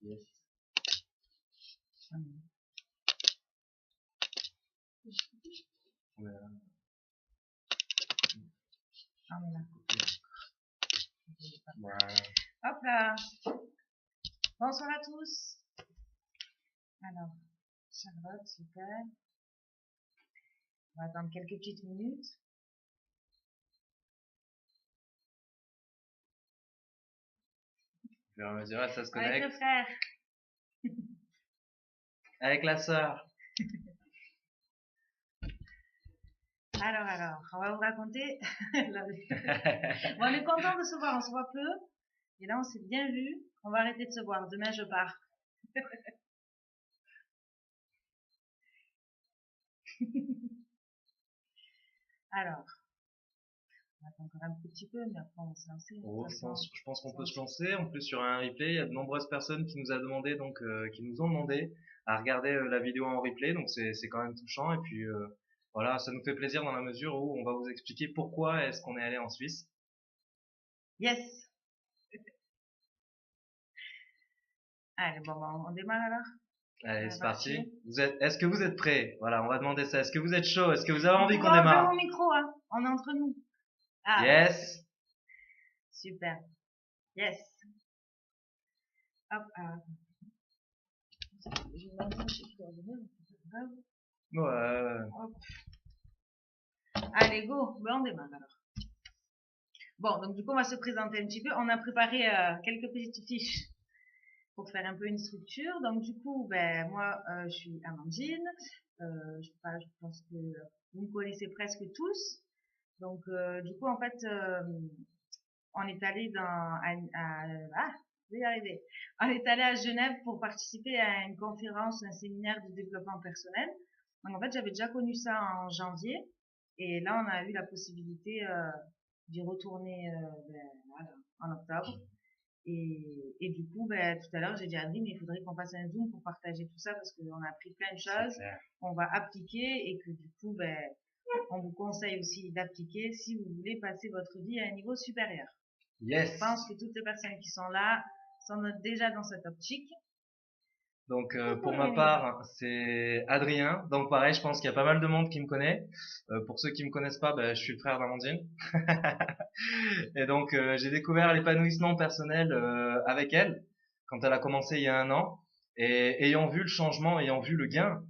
Yes. On est là. Voilà. Hop là. Bonsoir à tous. Alors, Charlotte, super. On va attendre quelques petites minutes. Au fur et à mesure, ça se Avec connecte. le frère. Avec la sœur. Alors, on va vous raconter. Bon, on est content de se voir, on se voit peu. Et là, on s'est bien vu. On va arrêter de se voir. Demain, je pars. Alors, on va attendre encore un petit peu, mais après, on va se lancer. Oh, je pense qu'on peut se lancer. En plus, sur un replay, il y a de nombreuses personnes qui nous a demandé, donc, qui nous ont demandé à regarder la vidéo en replay. Donc, c'est quand même touchant. Et puis, voilà, ça nous fait plaisir dans la mesure où on va vous expliquer pourquoi est-ce qu'on est allé en Suisse. Yes. Allez, bon, on démarre alors. Allez, c'est parti. Est-ce que vous êtes prêts? Voilà, on va demander ça. Est-ce que vous êtes chaud? Est-ce que vous avez envie qu'on démarre? démarre? Mon micro, hein. On est entre nous. Ah. Yes. Super. Yes. Hop, je vais lancer chez coordonnées, c'est pas grave. Ouais. Hop. Allez, go. Ben, on démarre alors. Bon, donc du coup, on va se présenter un petit peu. On a préparé quelques petites fiches pour faire un peu une structure. Donc du coup, ben moi, je suis Amandine. Je pense que vous me connaissez presque tous. Donc du coup, en fait, on est allé je vais y arriver. On est allé à Genève pour participer à une conférence, un séminaire de développement personnel. Donc en fait, j'avais déjà connu ça en janvier. Et là, on a eu la possibilité d'y retourner voilà, en octobre. Et du coup, tout à l'heure, j'ai dit à Adeline, il faudrait qu'on fasse un Zoom pour partager tout ça parce qu'on a appris plein de choses, on va appliquer et que du coup, on vous conseille aussi d'appliquer si vous voulez passer votre vie à un niveau supérieur. Yes. Je pense que toutes les personnes qui sont là sont déjà dans cette optique. Donc pour ma part, c'est Adrien. Donc pareil, je pense qu'il y a pas mal de monde qui me connaît. Pour ceux qui me connaissent pas, je suis le frère d'Amandine. Et donc j'ai découvert l'épanouissement personnel avec elle quand elle a commencé il y a 1 an. Et ayant vu le changement, ayant vu le gain,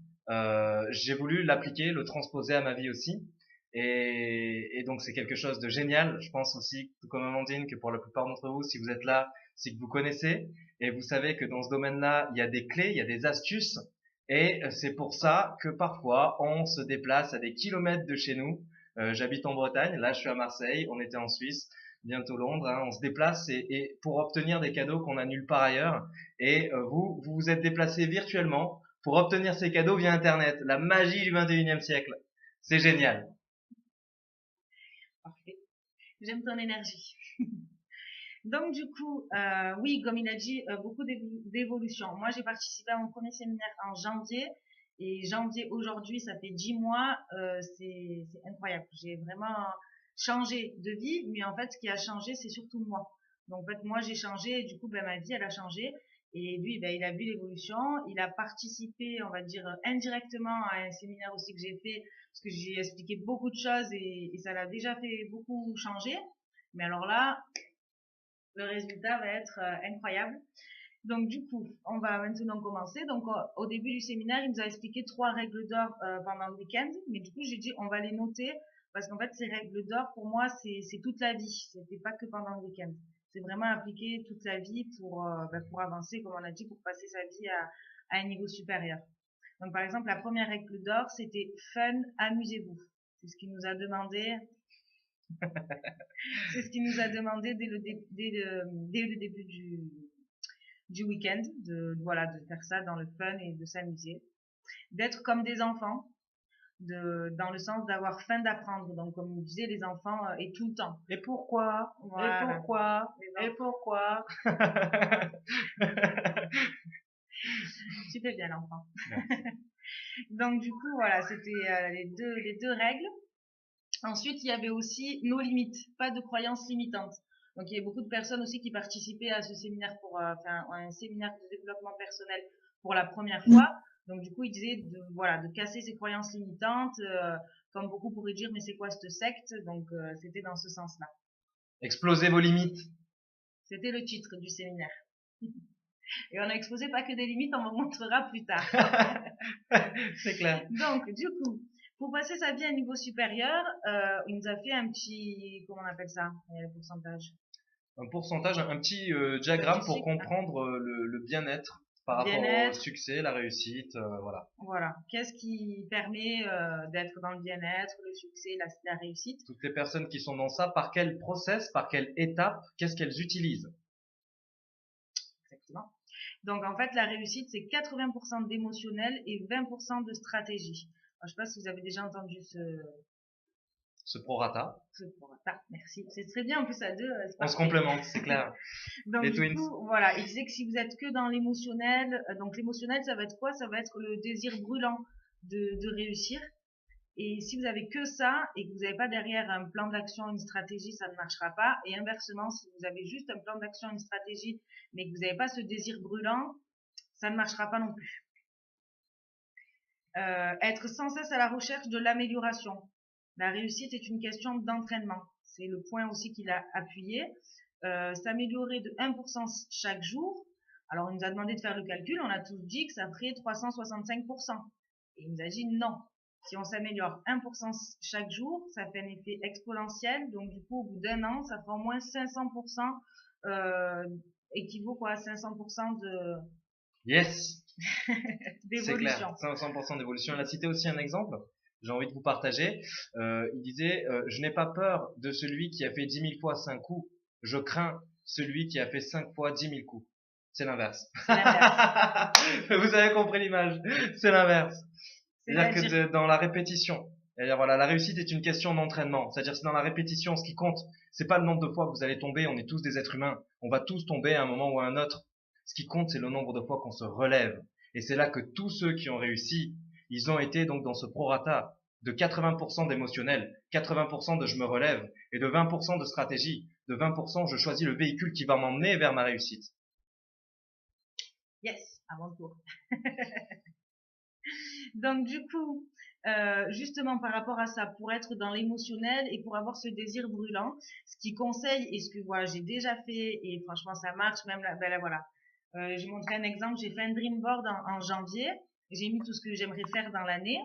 j'ai voulu l'appliquer, le transposer à ma vie aussi. Et donc c'est quelque chose de génial. Je pense aussi, tout comme Amandine, que pour la plupart d'entre vous, si vous êtes là, c'est que vous connaissez. Et vous savez que dans ce domaine-là, il y a des clés, il y a des astuces. Et c'est pour ça que parfois, on se déplace à des kilomètres de chez nous. J'habite en Bretagne, là je suis à Marseille, on était en Suisse, bientôt Londres. On se déplace et pour obtenir des cadeaux qu'on a nulle part ailleurs. Et vous vous êtes déplacé virtuellement pour obtenir ces cadeaux via Internet. La magie du 21e siècle. C'est génial. Parfait. J'aime ton énergie. Donc du coup, oui, comme il a dit, beaucoup d'évolution. Moi, j'ai participé à mon premier séminaire en janvier. Et janvier aujourd'hui, ça fait 10 mois. C'est incroyable. J'ai vraiment changé de vie. Mais en fait, ce qui a changé, c'est surtout moi. Donc en fait, moi, j'ai changé. Et du coup, ma vie, elle a changé. Et lui, il a vu l'évolution. Il a participé, on va dire, indirectement à un séminaire aussi que j'ai fait. Parce que j'ai expliqué beaucoup de choses et ça l'a déjà fait beaucoup changer. Mais alors là, le résultat va être incroyable. Donc du coup, on va maintenant commencer. Donc au début du séminaire, il nous a expliqué 3 règles d'or pendant le week-end. Mais du coup, j'ai dit on va les noter parce qu'en fait, ces règles d'or, pour moi, c'est toute la vie. C'était pas que pendant le week-end. C'est vraiment appliqué toute la vie pour avancer, comme on a dit, pour passer sa vie à un niveau supérieur. Donc par exemple, la première règle d'or, c'était fun, amusez-vous. C'est ce qu'il nous a demandé. C'est ce qu'il nous a demandé dès le début du week-end, de faire ça dans le fun et de s'amuser. D'être comme des enfants, dans le sens d'avoir faim d'apprendre. Donc, comme vous disiez, les enfants, et tout le temps. Et pourquoi? Voilà. Et pourquoi? Et pourquoi? Tu fais bien l'enfant. Donc, du coup, voilà, c'était les deux règles. Ensuite, il y avait aussi nos limites, pas de croyances limitantes. Donc il y a beaucoup de personnes aussi qui participaient à ce séminaire pour enfin un séminaire de développement personnel pour la première fois. Donc du coup, il disait voilà, de casser ses croyances limitantes, comme beaucoup pourraient dire mais c'est quoi cette secte? Donc c'était dans ce sens-là. Explosez vos limites. C'était le titre du séminaire. Et on a exposé pas que des limites, on vous montrera plus tard. C'est clair. Donc, du coup, pour passer sa vie à un niveau supérieur, il nous a fait un petit, comment on appelle ça, le pourcentage? Un pourcentage, un petit diagramme pour comprendre le bien-être par rapport au succès, la réussite, voilà. Voilà. Qu'est-ce qui permet d'être dans le bien-être, le succès, la réussite? Toutes les personnes qui sont dans ça, par quel process, par quelle étape, qu'est-ce qu'elles utilisent? Exactement. Donc en fait, la réussite, c'est 80% d'émotionnel et 20% de stratégie. Alors, je ne sais pas si vous avez déjà entendu ce prorata. Ce prorata, merci. C'est très bien, en plus à deux. On se complémente, c'est clair. Donc du coup, voilà, il disait que si vous êtes que dans l'émotionnel, donc l'émotionnel, ça va être quoi? Ça va être le désir brûlant de réussir. Et si vous avez que ça et que vous n'avez pas derrière un plan d'action, une stratégie, ça ne marchera pas. Et inversement, si vous avez juste un plan d'action, une stratégie, mais que vous n'avez pas ce désir brûlant, ça ne marchera pas non plus. Être sans cesse à la recherche de l'amélioration. La réussite est une question d'entraînement. C'est le point aussi qu'il a appuyé. S'améliorer de 1% chaque jour. Alors, il nous a demandé de faire le calcul. On a tous dit que ça ferait 365%. Et il nous a dit non. Si on s'améliore 1% chaque jour, ça fait un effet exponentiel. Donc, du coup, au bout d'un an, ça fait au moins 500%, équivaut quoi à 500% de... Yes! d'évolution. C'est clair, 500% d'évolution. Il a cité aussi un exemple, j'ai envie de vous partager. Il disait, je n'ai pas peur de celui qui a fait 10 000 fois 5 coups, je crains celui qui a fait 5 fois 10 000 coups. C'est l'inverse. Vous avez compris l'image. C'est l'inverse. C'est-à-dire que dans la répétition, c'est-à-dire voilà, la réussite est une question d'entraînement. C'est-à-dire c'est dans la répétition, ce qui compte, c'est pas le nombre de fois que vous allez tomber. On est tous des êtres humains. On va tous tomber à un moment ou à un autre. Ce qui compte, c'est le nombre de fois qu'on se relève. Et c'est là que tous ceux qui ont réussi, ils ont été donc dans ce prorata de 80% d'émotionnel, 80% de je me relève et de 20% de stratégie, de 20% je choisis le véhicule qui va m'emmener vers ma réussite. Yes, à mon tour. Donc du coup, justement par rapport à ça, pour être dans l'émotionnel et pour avoir ce désir brûlant, ce qui conseille et ce que voilà, j'ai déjà fait et franchement ça marche, même là, ben là voilà. J'ai montré un exemple, j'ai fait un dream board en janvier, j'ai mis tout ce que j'aimerais faire dans l'année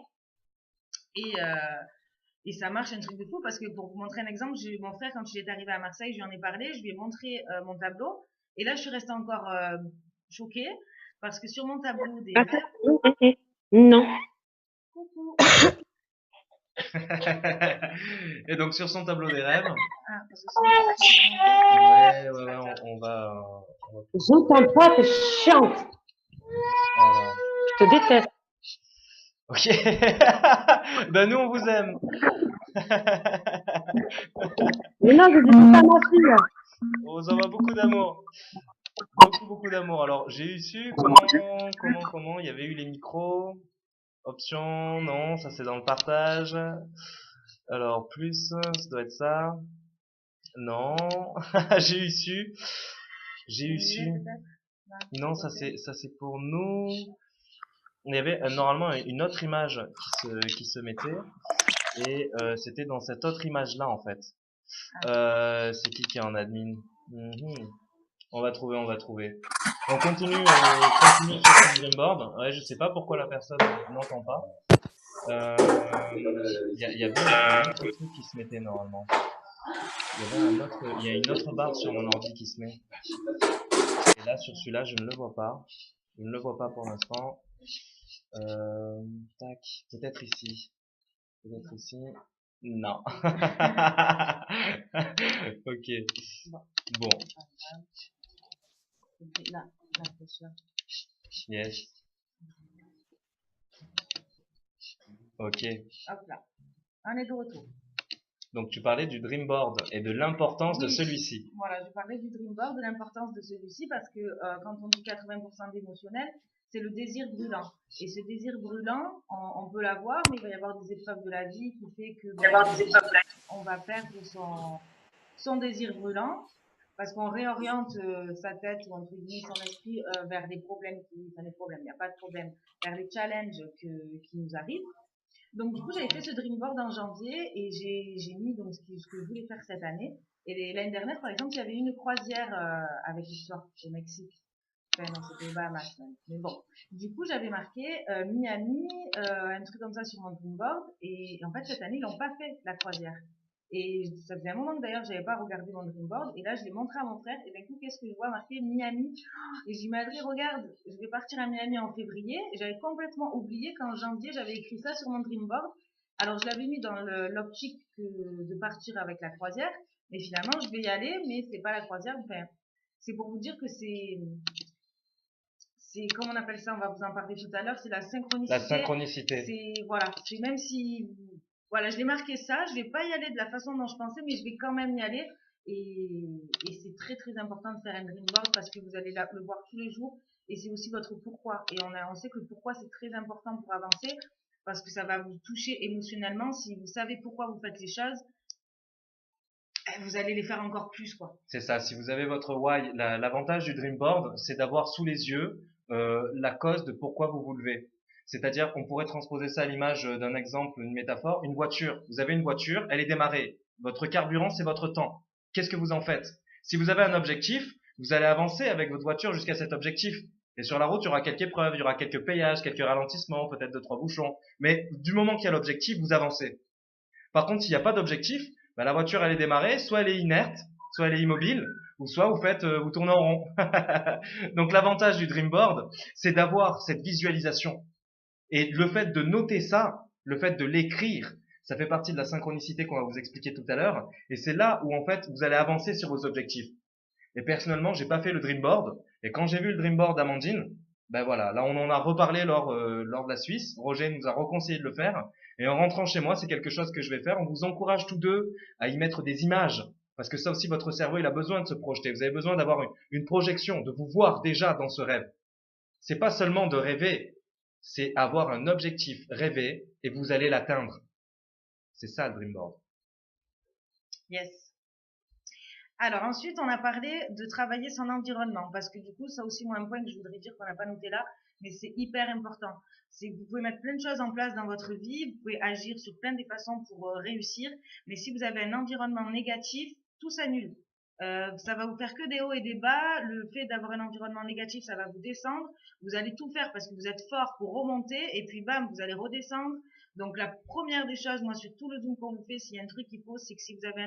et ça marche un truc de fou parce que pour vous montrer un exemple, mon frère quand il est arrivé à Marseille, je lui en ai parlé, je lui ai montré mon tableau et là je suis restée encore choquée parce que sur mon tableau des non. Coucou. Et donc sur son tableau des rêves. Ah, parce que ouais, on va. J'entends pas, c'est chiant. Alors. Je te déteste. Ok. Ben nous on vous aime. Mais non, je dis pas ma fille. On vous envoie beaucoup d'amour. Beaucoup d'amour. Alors j'ai eu su comment il y avait eu les micros. Option, non, ça c'est dans le partage. Alors plus, ça doit être ça. Non, j'ai eu su. Non, ça c'est pour nous. Il y avait normalement une autre image qui se mettait et c'était dans cette autre image là en fait. C'est qui est en admin? On va trouver. On continue sur son Dreamboard. Ouais, je sais pas pourquoi la personne n'entend pas. Il y avait un autre truc qui se mettait normalement. Il y a une autre barre sur mon ordi qui se met. Et là, sur celui-là, je ne le vois pas. Je ne le vois pas pour l'instant. Tac. Peut-être ici. Non. Ok. Bon. Là, Yes. Ok. Hop là. On est de retour. Donc tu parlais du dream board et de l'importance de celui-ci. Voilà, je parlais du dream board, de l'importance de celui-ci parce que quand on dit 80% d'émotionnel, c'est le désir brûlant. Et ce désir brûlant, on peut l'avoir, mais il va y avoir des épreuves de la vie qui fait que on va perdre son désir brûlant. parce qu'on réoriente sa tête ou entre guillemets son esprit vers des problèmes enfin des problèmes, il n'y a pas de problème, vers les challenges qui nous arrivent. Donc du coup, j'avais fait ce dream board en janvier et j'ai mis donc ce que je voulais faire cette année. Et l'année dernière, par exemple, il y avait une croisière avec l'histoire au Mexique. Enfin, non, c'était aux Bahamas même. Mais bon, du coup, j'avais marqué Miami, un truc comme ça sur mon dream board. Et en fait, cette année, ils n'ont pas fait la croisière. Et ça faisait un moment que d'ailleurs, j'avais pas regardé mon dream board. Et là, je l'ai montré à mon frère. Et d'un coup, qu'est-ce que je vois marqué Miami. Et j'ai dit, Madrid, regarde, je vais partir à Miami en février. Et j'avais complètement oublié qu'en janvier, j'avais écrit ça sur mon dream board. Alors, je l'avais mis dans l'optique de partir avec la croisière. Mais finalement, je vais y aller, mais c'est pas la croisière. Enfin, c'est pour vous dire que comment on appelle ça, on va vous en parler tout à l'heure, c'est la synchronicité. La synchronicité. Voilà, c'est même si, voilà, je l'ai marqué ça, je vais pas y aller de la façon dont je pensais, mais je vais quand même y aller. Et c'est très très important de faire un dream board parce que vous allez le voir tous les jours et c'est aussi votre pourquoi. Et on sait que le pourquoi c'est très important pour avancer parce que ça va vous toucher émotionnellement. Si vous savez pourquoi vous faites les choses, vous allez les faire encore plus, quoi. C'est ça. Si vous avez votre why, l'avantage du dream board, c'est d'avoir sous les yeux la cause de pourquoi vous vous levez. C'est-à-dire qu'on pourrait transposer ça à l'image d'un exemple, une métaphore. Une voiture. Vous avez une voiture, elle est démarrée. Votre carburant, c'est votre temps. Qu'est-ce que vous en faites? Si vous avez un objectif, vous allez avancer avec votre voiture jusqu'à cet objectif. Et sur la route, il y aura quelques épreuves, il y aura quelques péages, quelques ralentissements, peut-être 2-3 bouchons. Mais du moment qu'il y a l'objectif, vous avancez. Par contre, s'il n'y a pas d'objectif, bah, la voiture elle est démarrée, soit elle est inerte, soit elle est immobile, ou soit vous tournez en rond. Donc l'avantage du dream board, c'est d'avoir cette visualisation. Et le fait de noter ça, le fait de l'écrire, ça fait partie de la synchronicité qu'on va vous expliquer tout à l'heure. Et c'est là où en fait vous allez avancer sur vos objectifs. Et personnellement, j'ai pas fait le dream board. Et quand j'ai vu le dream board d'Amandine, ben voilà, là on en a reparlé lors de la Suisse. Roger nous a reconseillé de le faire. Et en rentrant chez moi, c'est quelque chose que je vais faire. On vous encourage tous deux à y mettre des images. Parce que ça aussi, votre cerveau, il a besoin de se projeter. Vous avez besoin d'avoir une projection, de vous voir déjà dans ce rêve. C'est pas seulement de rêver, c'est avoir un objectif rêvé et vous allez l'atteindre. C'est ça le dream board. Yes. Alors ensuite, on a parlé de travailler son environnement, parce que du coup, ça aussi, moi, un point que je voudrais dire qu'on n'a pas noté là, mais c'est hyper important. C'est que vous pouvez mettre plein de choses en place dans votre vie, vous pouvez agir sur plein de façons pour réussir, mais si vous avez un environnement négatif, tout s'annule. Ça va vous faire que des hauts et des bas. Le fait d'avoir un environnement négatif, ça va vous descendre. Vous allez tout faire parce que vous êtes fort pour remonter, et puis bam, vous allez redescendre. Donc la première des choses, moi, sur tout le zoom qu'on vous fait, s'il y a un truc qu'il faut, c'est que si vous avez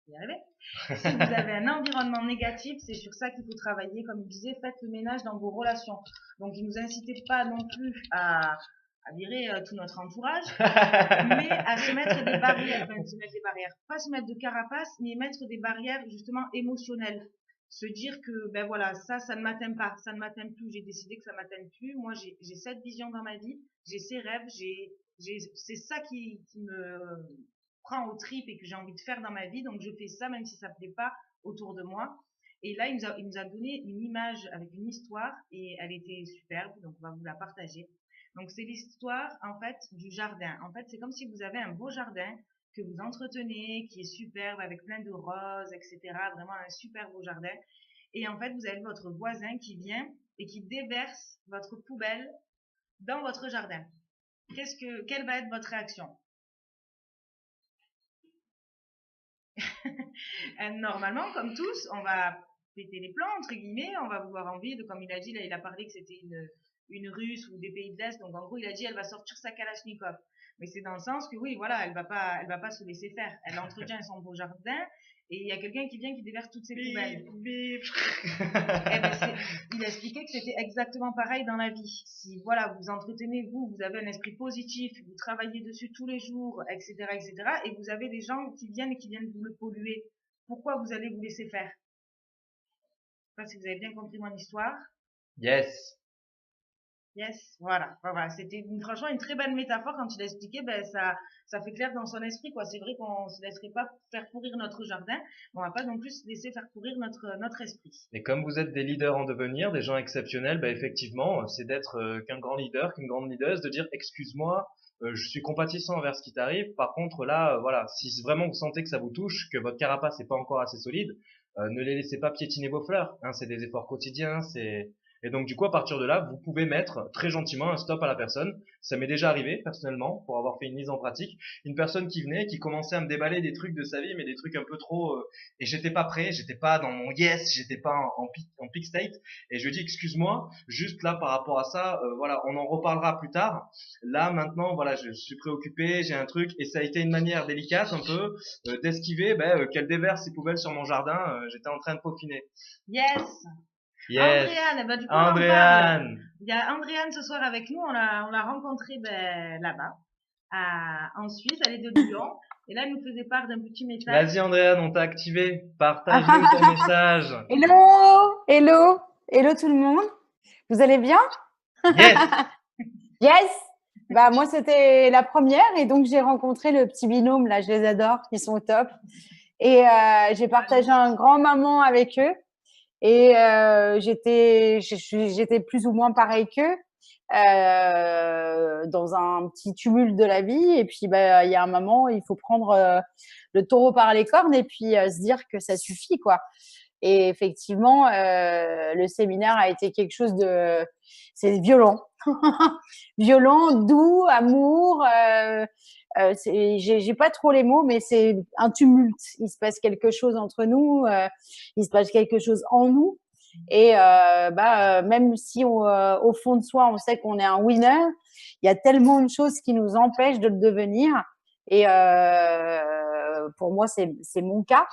si vous avez un environnement négatif, c'est sur ça qu'il faut travailler. Comme je disais, faites le ménage dans vos relations. Donc, il ne nous incitez pas non plus à virer tout notre entourage, mais à se mettre des barrières, pas se mettre de carapace, mais mettre des barrières justement émotionnelles. Se dire que, ben voilà, ça ne m'atteint pas, ça ne m'atteint plus, j'ai décidé que ça ne m'atteint plus. Moi, j'ai cette vision dans ma vie, j'ai ces rêves, c'est ça qui me prend aux tripes et que j'ai envie de faire dans ma vie, donc je fais ça même si ça ne plaît pas autour de moi. Et là, il nous a donné une image avec une histoire et elle était superbe, donc on va vous la partager. Donc c'est l'histoire en fait du jardin. En fait, c'est comme si vous avez un beau jardin que vous entretenez, qui est superbe avec plein de roses, etc. Vraiment un super beau jardin. Et en fait, vous avez votre voisin qui vient et qui déverse votre poubelle dans votre jardin. Quelle va être votre réaction? Normalement, comme tous, on va péter les plombs, entre guillemets, on va avoir envie de, comme il a dit, là, il a parlé que c'était une Russe ou des pays de l'Est, donc en gros, il a dit, elle va sortir sa Kalachnikov. Mais c'est dans le sens que oui, voilà, elle va pas se laisser faire. Elle entretient son beau jardin, et il y a quelqu'un qui vient qui déverse toutes ses poubelles. Il a expliqué que c'était exactement pareil dans la vie. Si voilà, vous entretenez, vous avez un esprit positif, vous travaillez dessus tous les jours, etc., et vous avez des gens qui viennent vous le polluer. Pourquoi vous allez vous laisser faire? Je sais pas si vous avez bien compris mon histoire. Yes. Yes, voilà. C'était franchement une très belle métaphore quand il a expliqué, ben ça fait clair dans son esprit, quoi. C'est vrai qu'on se laisserait pas faire pourrir notre jardin, mais on va pas non plus se laisser faire pourrir notre esprit. Et comme vous êtes des leaders en devenir, des gens exceptionnels, bah effectivement, c'est d'être qu'un grand leader, qu'une grande leaduse, de dire excuse-moi, je suis compatissant envers ce qui t'arrive. Par contre, là, voilà, si vraiment vous sentez que ça vous touche, que votre carapace n'est pas encore assez solide, Ne les laissez pas piétiner vos fleurs. Hein, c'est des efforts quotidiens. Et donc du coup, à partir de là, vous pouvez mettre très gentiment un stop à la personne. Ça m'est déjà arrivé personnellement pour avoir fait une mise en pratique. Une personne qui venait, qui commençait à me déballer des trucs de sa vie, mais des trucs un peu trop. Et j'étais pas prêt, j'étais pas dans mon yes, j'étais pas en peak state. Et je lui dis excuse-moi, juste là par rapport à ça, voilà, on en reparlera plus tard. Là maintenant, voilà, je suis préoccupé, j'ai un truc, et ça a été une manière délicate un peu d'esquiver qu'elle déverse ses poubelles sur mon jardin. J'étais en train de peaufiner. Yes. Yes. Andréane, eh ben, du coup, on en parle. Andréane. Il y a Andréane ce soir avec nous. On l'a rencontrée là-bas, en Suisse. Elle est de Lyon. Et là, elle nous faisait part d'un petit message. Vas-y Andréane, on t'a activé. Partage-nous ton message. Hello, hello, hello tout le monde. Vous allez bien? Yes. Yes. Bah moi c'était la première et donc j'ai rencontré le petit binôme là, je les adore, ils sont au top. Et j'ai partagé un grand moment avec eux et j'étais plus ou moins pareil qu'eux. Dans un petit tumulte de la vie et puis bah il y a un moment il faut prendre le taureau par les cornes et puis se dire que ça suffit quoi. Et effectivement le séminaire a été quelque chose de c'est violent violent, doux, amour j'ai pas trop les mots mais c'est un tumulte, il se passe quelque chose entre nous, il se passe quelque chose en nous. Et même si au fond de soi, on sait qu'on est un winner, il y a tellement de choses qui nous empêchent de le devenir. Et pour moi, c'est mon cas.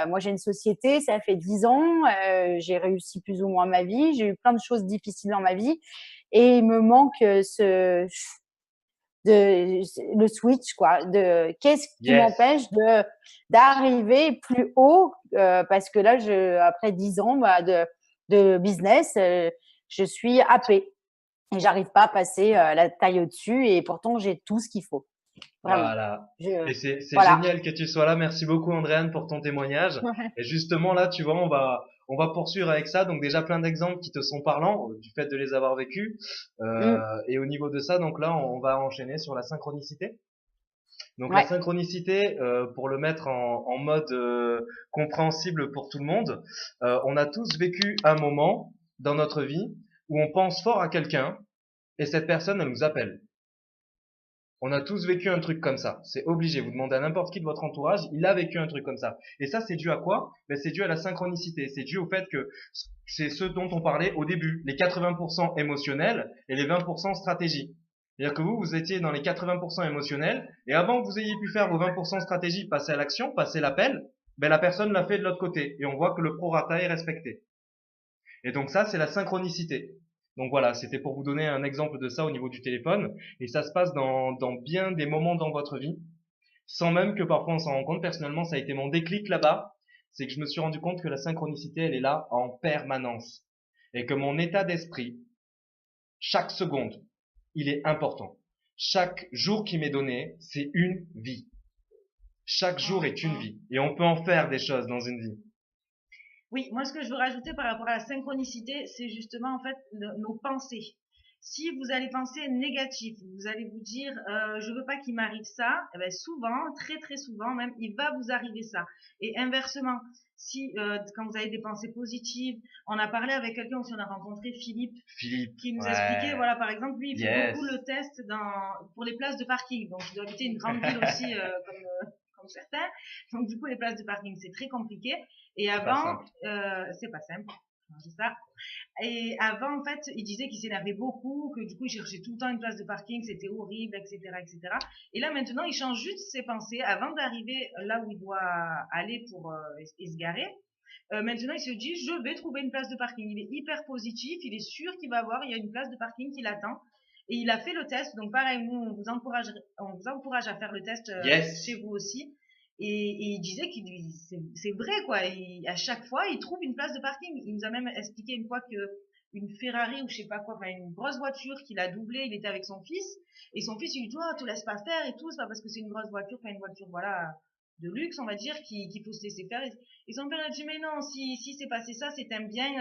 Moi, j'ai une société, ça fait 10 ans, j'ai réussi plus ou moins ma vie, j'ai eu plein de choses difficiles dans ma vie, et il me manque le switch quoi, de qu'est-ce qui m'empêche d'arriver plus haut, parce que là après 10 ans de business, je suis happée et j'arrive pas à passer la taille au-dessus, et pourtant j'ai tout ce qu'il faut. Vraiment. Voilà. Et c'est voilà. génial que tu sois là. Merci beaucoup Andréane pour ton témoignage. Et justement là, tu vois, on va poursuivre avec ça. Donc déjà plein d'exemples qui te sont parlants du fait de les avoir vécus. Et au niveau de ça, donc là, on va enchaîner sur la synchronicité. Donc la synchronicité, pour le mettre en mode compréhensible pour tout le monde, on a tous vécu un moment dans notre vie où on pense fort à quelqu'un et cette personne, elle nous appelle. On a tous vécu un truc comme ça. C'est obligé. Vous demandez à n'importe qui de votre entourage, il a vécu un truc comme ça. Et ça, c'est dû à quoi? C'est dû à la synchronicité. C'est dû au fait que c'est ce dont on parlait au début. Les 80% émotionnels et les 20% stratégie. C'est-à-dire que vous étiez dans les 80% émotionnels, et avant que vous ayez pu faire vos 20% stratégie, passer à l'action, passer l'appel, la personne l'a fait de l'autre côté. Et on voit que le prorata est respecté. Et donc ça, c'est la synchronicité. Donc voilà, c'était pour vous donner un exemple de ça au niveau du téléphone. Et ça se passe dans bien des moments dans votre vie, sans même que parfois on s'en rende compte. Personnellement, ça a été mon déclic là-bas. C'est que je me suis rendu compte que la synchronicité, elle est là en permanence. Et que mon état d'esprit, chaque seconde, il est important. Chaque jour qui m'est donné, c'est une vie. Chaque jour est une vie. Et on peut en faire des choses dans une vie. Oui, moi ce que je veux rajouter par rapport à la synchronicité, c'est justement en fait nos pensées. Si vous allez penser négatif, vous allez vous dire je veux pas qu'il m'arrive ça, eh ben souvent, très très souvent même, il va vous arriver ça. Et inversement, si quand vous avez des pensées positives, on a parlé avec quelqu'un aussi, on a rencontré Philippe qui nous expliquait, voilà, par exemple, lui il fait beaucoup le test pour les places de parking. Donc il doit habiter une grande ville aussi comme certains. Donc du coup les places de parking c'est très compliqué. Et avant, c'est pas simple, c'est ça. Et avant, en fait, il disait qu'il s'énervait beaucoup, que du coup, il cherchait tout le temps une place de parking, c'était horrible, etc., etc. Et là, maintenant, il change juste ses pensées avant d'arriver là où il doit aller pour se garer. Maintenant, il se dit, je vais trouver une place de parking. Il est hyper positif, il est sûr qu'il va avoir, il y a une place de parking qui l'attend. Et il a fait le test. Donc, pareil, nous, on vous encourage à faire le test chez vous aussi. Et il disait que c'est vrai quoi. À chaque fois, il trouve une place de parking. Il nous a même expliqué une fois que une Ferrari ou je sais pas quoi, enfin une grosse voiture qu'il a doublée, il était avec son fils et son fils il lui dit oh, te laisse pas faire et tout, c'est pas parce que c'est une grosse voiture, enfin une voiture voilà de luxe on va dire qu'il faut se laisser faire. Et son père a dit mais non, si c'est passé ça, c'est un bien.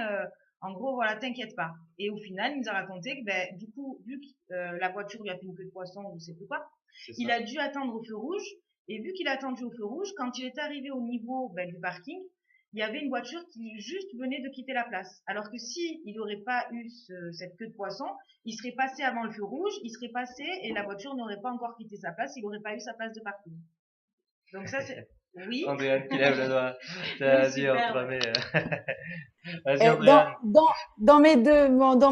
En gros, voilà, t'inquiète pas. Et au final, il nous a raconté que, du coup, vu que la voiture lui a fait une queue de poisson ou je sais plus quoi, il a dû attendre au feu rouge. Et vu qu'il a attendu au feu rouge, quand il est arrivé au niveau du parking, il y avait une voiture qui juste venait de quitter la place. Alors que si il n'aurait pas eu cette queue de poisson, il serait passé avant le feu rouge, il serait passé et la voiture n'aurait pas encore quitté sa place, il n'aurait pas eu sa place de parking. Donc ça, c'est... Oui. Andréane qui lève le doigt. Oui, Vas-y, super. Vas-y, Et Andréane. dans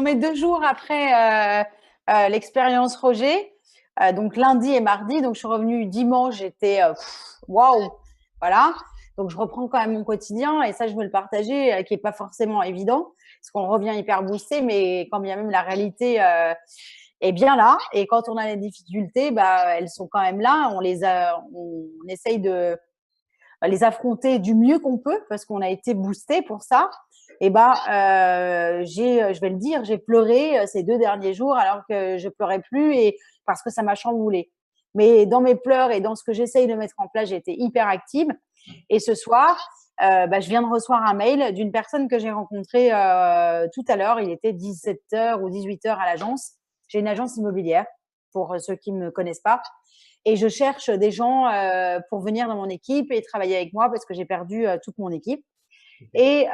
mes 2 jours après l'expérience Roger, donc lundi et mardi, donc je suis revenue dimanche, j'étais waouh, voilà. Donc je reprends quand même mon quotidien et ça je veux le partager, qui est pas forcément évident parce qu'on revient hyper boosté, mais quand bien même la réalité est bien là et quand on a des difficultés, bah elles sont quand même là. On essaye de les affronter du mieux qu'on peut parce qu'on a été boosté pour ça. Et je vais le dire, j'ai pleuré ces 2 derniers jours alors que je pleurais plus et parce que ça m'a chamboulé. Mais dans mes pleurs et dans ce que j'essaye de mettre en place, j'ai été hyper active. Et ce soir, je viens de recevoir un mail d'une personne que j'ai rencontrée tout à l'heure. Il était 17h ou 18h à l'agence. J'ai une agence immobilière pour ceux qui ne me connaissent pas. Et je cherche des gens pour venir dans mon équipe et travailler avec moi parce que j'ai perdu toute mon équipe. Et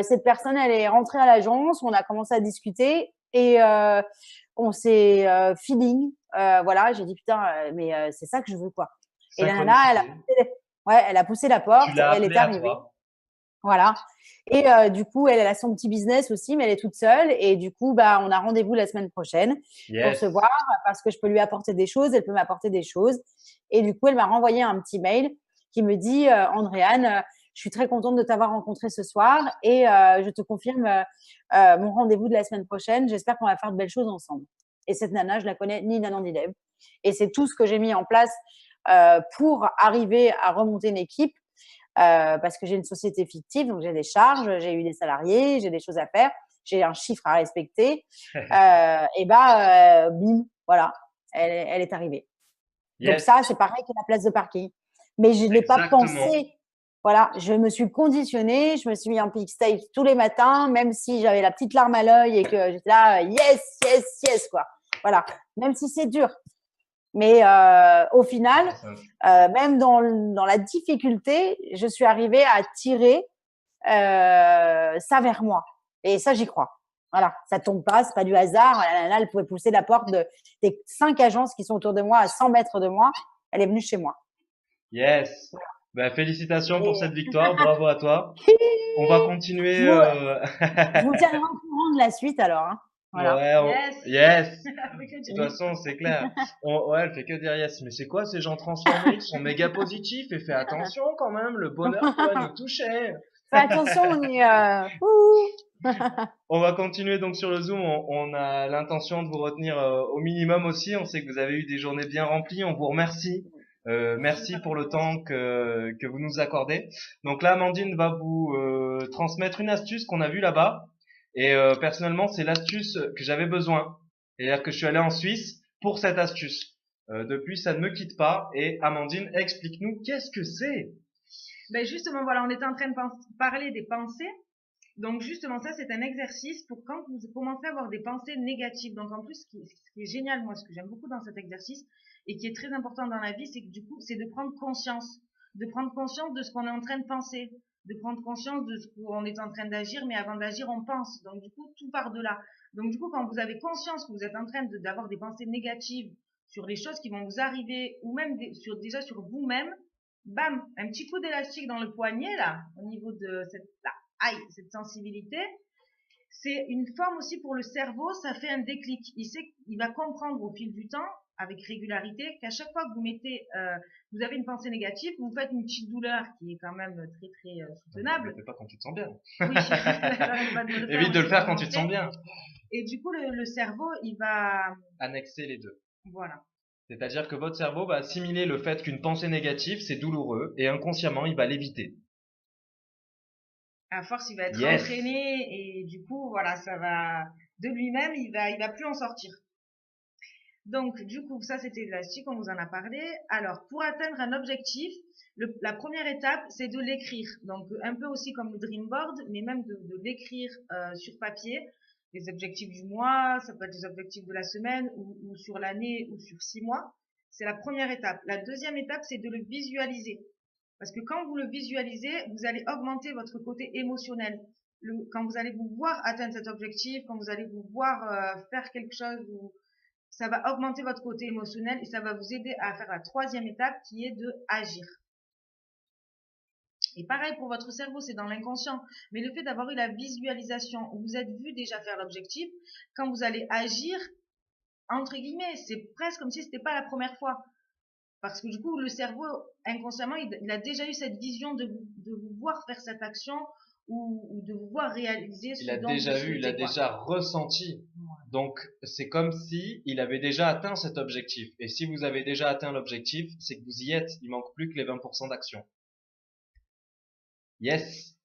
cette personne, elle est rentrée à l'agence, on a commencé à discuter et on s'est feeling. Voilà, j'ai dit putain, mais c'est ça que je veux quoi. Et la nana, elle a poussé la Tu porte et l'as elle appelé est à arrivée. toi. Voilà. Et du coup, elle a son petit business aussi, mais elle est toute seule. Et du coup, on a rendez-vous la semaine prochaine pour se Yes. voir parce que je peux lui apporter des choses, elle peut m'apporter des choses. Et du coup, elle m'a renvoyé un petit mail qui me dit Andréane, je suis très contente de t'avoir rencontré ce soir et je te confirme mon rendez-vous de la semaine prochaine. J'espère qu'on va faire de belles choses ensemble. Et cette nana, je la connais ni Nanan ni Deb. Et c'est tout ce que j'ai mis en place pour arriver à remonter une équipe. Parce que j'ai une société fictive, donc j'ai des charges, j'ai eu des salariés, j'ai des choses à faire, j'ai un chiffre à respecter. Bim, voilà, elle est arrivée. Donc Yes. ça, c'est pareil que la place de parking. Mais je ne l'ai pas Exactement. pensé. Voilà, je me suis conditionnée, je me suis mis en peak stage tous les matins, même si j'avais la petite larme à l'œil et que j'étais là, yes, yes, yes, quoi. Voilà, même si c'est dur. Mais au final, même dans la difficulté, je suis arrivée à tirer ça vers moi. Et ça, j'y crois. Voilà, ça tombe pas, c'est pas du hasard. La nana, elle pouvait pousser la porte des 5 agences qui sont autour de moi à 100 mètres de moi. Elle est venue chez moi. Yes. Ben, félicitations pour cette victoire. Bravo à toi. On va continuer. Je vous tiendrai au courant de la suite alors. Hein. Voilà. Ouais, yes. De toute façon, c'est clair. Ouais, elle fait que dire yes. Mais c'est quoi ces gens transformés? Ils sont méga positifs et fais attention quand même, le bonheur pourrait nous toucher. Fais attention, on est. On va continuer donc sur le Zoom. On a l'intention de vous retenir au minimum aussi. On sait que vous avez eu des journées bien remplies. On vous remercie. Merci pour le temps que vous nous accordez. Donc là, Amandine va vous transmettre une astuce qu'on a vue là-bas. Et personnellement, c'est l'astuce que j'avais besoin. C'est-à-dire que je suis allé en Suisse pour cette astuce. Depuis, ça ne me quitte pas. Et Amandine, explique-nous qu'est-ce que c'est. Ben justement, voilà, on était en train de parler des pensées. Donc justement, ça c'est un exercice pour quand vous commencez à avoir des pensées négatives. Donc en plus, ce qui est génial, moi, ce que j'aime beaucoup dans cet exercice et qui est très important dans la vie, c'est que du coup, c'est de prendre conscience de ce qu'on est en train de penser, de prendre conscience de ce qu'on est en train d'agir, mais avant d'agir, on pense. Donc du coup, tout part de là. Donc du coup, quand vous avez conscience que vous êtes en train d'avoir des pensées négatives sur les choses qui vont vous arriver, ou même déjà sur vous-même, bam, un petit coup d'élastique dans le poignet là, au niveau de cette sensibilité, c'est une forme aussi pour le cerveau, ça fait un déclic. Il va comprendre au fil du temps, avec régularité, qu'à chaque fois que vous avez une pensée négative, vous faites une petite douleur qui est quand même très très soutenable. Ne le fais pas quand tu te sens bien. Oui, j'arrête pas de le faire. Évite de le faire quand tu te sens bien. Et du coup, le cerveau, il va annexer les deux. Voilà. C'est-à-dire que votre cerveau va assimiler le fait qu'une pensée négative, c'est douloureux, et inconsciemment, il va l'éviter. À force, il va être entraîné, et du coup, voilà, ça va, de lui-même, il va plus en sortir. Donc, du coup, ça, c'était l'élastique, on vous en a parlé. Alors, pour atteindre un objectif, la première étape, c'est de l'écrire. Donc, un peu aussi comme le dream board, mais même de l'écrire sur papier. Les objectifs du mois, ça peut être les objectifs de la semaine, ou sur l'année, ou sur 6 mois. C'est la première étape. La deuxième étape, c'est de le visualiser. Parce que quand vous le visualisez, vous allez augmenter votre côté émotionnel. Quand vous allez vous voir atteindre cet objectif, quand vous allez vous voir faire quelque chose, ça va augmenter votre côté émotionnel et ça va vous aider à faire la troisième étape qui est de agir. Et pareil pour votre cerveau, c'est dans l'inconscient. Mais le fait d'avoir eu la visualisation, où vous êtes vu déjà faire l'objectif, quand vous allez agir, entre guillemets, c'est presque comme si c'était pas la première fois. Parce que du coup, le cerveau, inconsciemment, il a déjà eu cette vision de vous voir faire cette action ou de vous voir réaliser ce Il a dont déjà vous vu, il a souhaitez, quoi. déjà ressenti. Donc, c'est comme si il avait déjà atteint cet objectif. Et si vous avez déjà atteint l'objectif, c'est que vous y êtes. Il manque plus que les 20% d'action. Yes.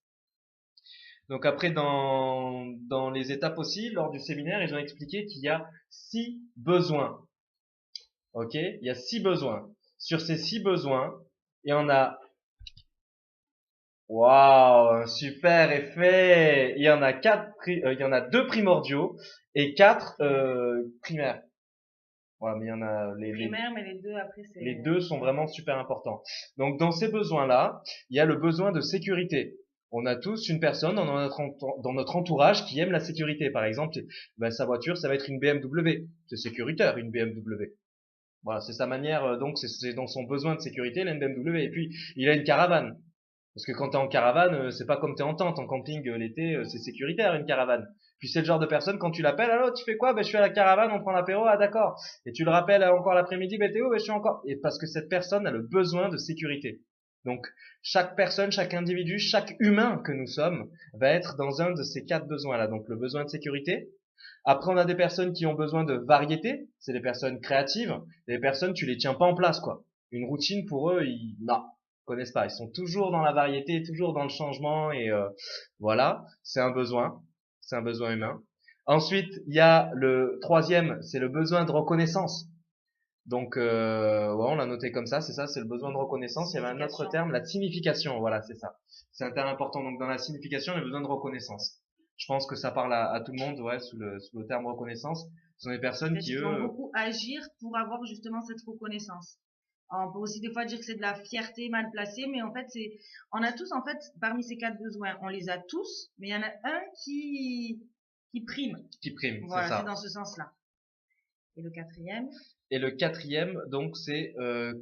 Donc après, dans les étapes aussi, lors du séminaire, ils ont expliqué qu'il y a 6 besoins. Ok? Il y a 6 besoins. Sur ces 6 besoins, il y en a, waouh, un super effet. Il y en a il y en a 2 primordiaux et 4 primaires. Voilà, mais il y en a Primaire, mais les deux après, c'est... les 2 sont vraiment super importants. Donc dans ces besoins-là, il y a le besoin de sécurité. On a tous une personne dans notre entourage qui aime la sécurité. Par exemple, ben, sa voiture, ça va être une BMW. C'est sécuritaire, une BMW. Voilà, c'est sa manière, donc c'est dans son besoin de sécurité, la BMW. Et puis, il a une caravane. Parce que quand t'es en caravane, c'est pas comme t'es en tente. En camping, l'été, c'est sécuritaire, une caravane. Puis c'est le genre de personne, quand tu l'appelles, allô, tu fais quoi? Ben, je suis à la caravane, on prend l'apéro, ah, d'accord. Et tu le rappelles encore l'après-midi, ben, t'es où? Ben, je suis encore. Et parce que cette personne a le besoin de sécurité. Donc, chaque personne, chaque individu, chaque humain que nous sommes va être dans un de ces 4 besoins-là. Donc, le besoin de sécurité. Après, on a des personnes qui ont besoin de variété. C'est des personnes créatives. Des personnes, tu les tiens pas en place, quoi. Une routine, pour eux, non, connaissent pas. Ils sont toujours dans la variété, toujours dans le changement et voilà, c'est un besoin humain. Ensuite, il y a le troisième, c'est le besoin de reconnaissance. Donc, ouais, on l'a noté comme ça, c'est ça, c'est le besoin de reconnaissance. Il y avait un autre terme, la signification. Voilà, c'est ça. C'est un terme important. Donc, dans la signification, il y a besoin de reconnaissance. Je pense que ça parle à tout le monde, ouais, sous le terme reconnaissance. Ce sont des personnes qui, vont beaucoup agir pour avoir justement cette reconnaissance. On peut aussi des fois dire que c'est de la fierté mal placée, mais en fait, on a tous, en fait, parmi ces 4 besoins, on les a tous, mais il y en a un qui prime. Qui prime, voilà, c'est ça. C'est dans ce sens-là. Et le quatrième? Et le quatrième, donc, c'est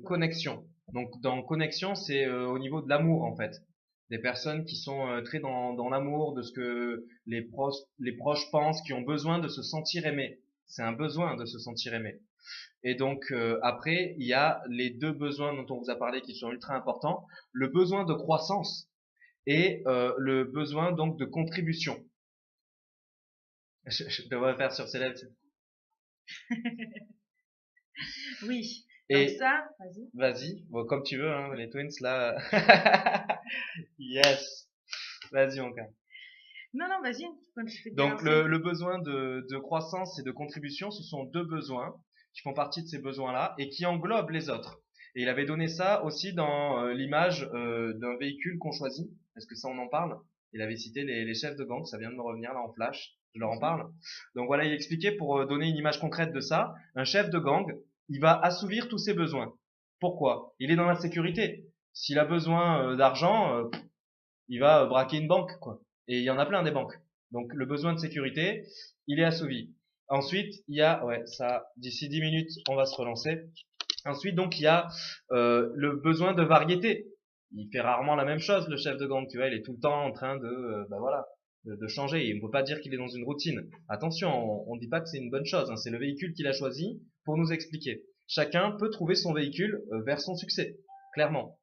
connexion. Donc, dans connexion, c'est au niveau de l'amour, en fait. Des personnes qui sont très dans l'amour, de ce que les proches pensent, qui ont besoin de se sentir aimés. C'est un besoin de se sentir aimé. Et donc après, il y a les 2 besoins dont on vous a parlé qui sont ultra importants, le besoin de croissance et le besoin donc de contribution. Je devrais faire sur ces lèvres. Oui. Et donc ça, vas-y, bon, comme tu veux, hein, les twins là. Yes. Vas-y mon gars. Non, vas-y. Donc le besoin de croissance et de contribution, ce sont 2 besoins qui font partie de ces besoins-là et qui englobent les autres. Et il avait donné ça aussi dans l'image d'un véhicule qu'on choisit. Est-ce que ça on en parle? Il avait cité les chefs de gang, ça vient de me revenir là en flash. Je leur en parle. Donc voilà, il expliquait pour donner une image concrète de ça, un chef de gang, il va assouvir tous ses besoins. Pourquoi? Il est dans la sécurité. S'il a besoin d'argent, il va braquer une banque, quoi. Et il y en a plein des banques. Donc le besoin de sécurité, il est assouvi. Ensuite, il y a, ouais, ça, d'ici 10 minutes, on va se relancer. Ensuite, donc, il y a le besoin de variété. Il fait rarement la même chose, le chef de gang, tu vois. Il est tout le temps en train de changer. Et on ne peut pas dire qu'il est dans une routine. Attention, on ne dit pas que c'est une bonne chose. Hein. C'est le véhicule qu'il a choisi pour nous expliquer. Chacun peut trouver son véhicule vers son succès, clairement.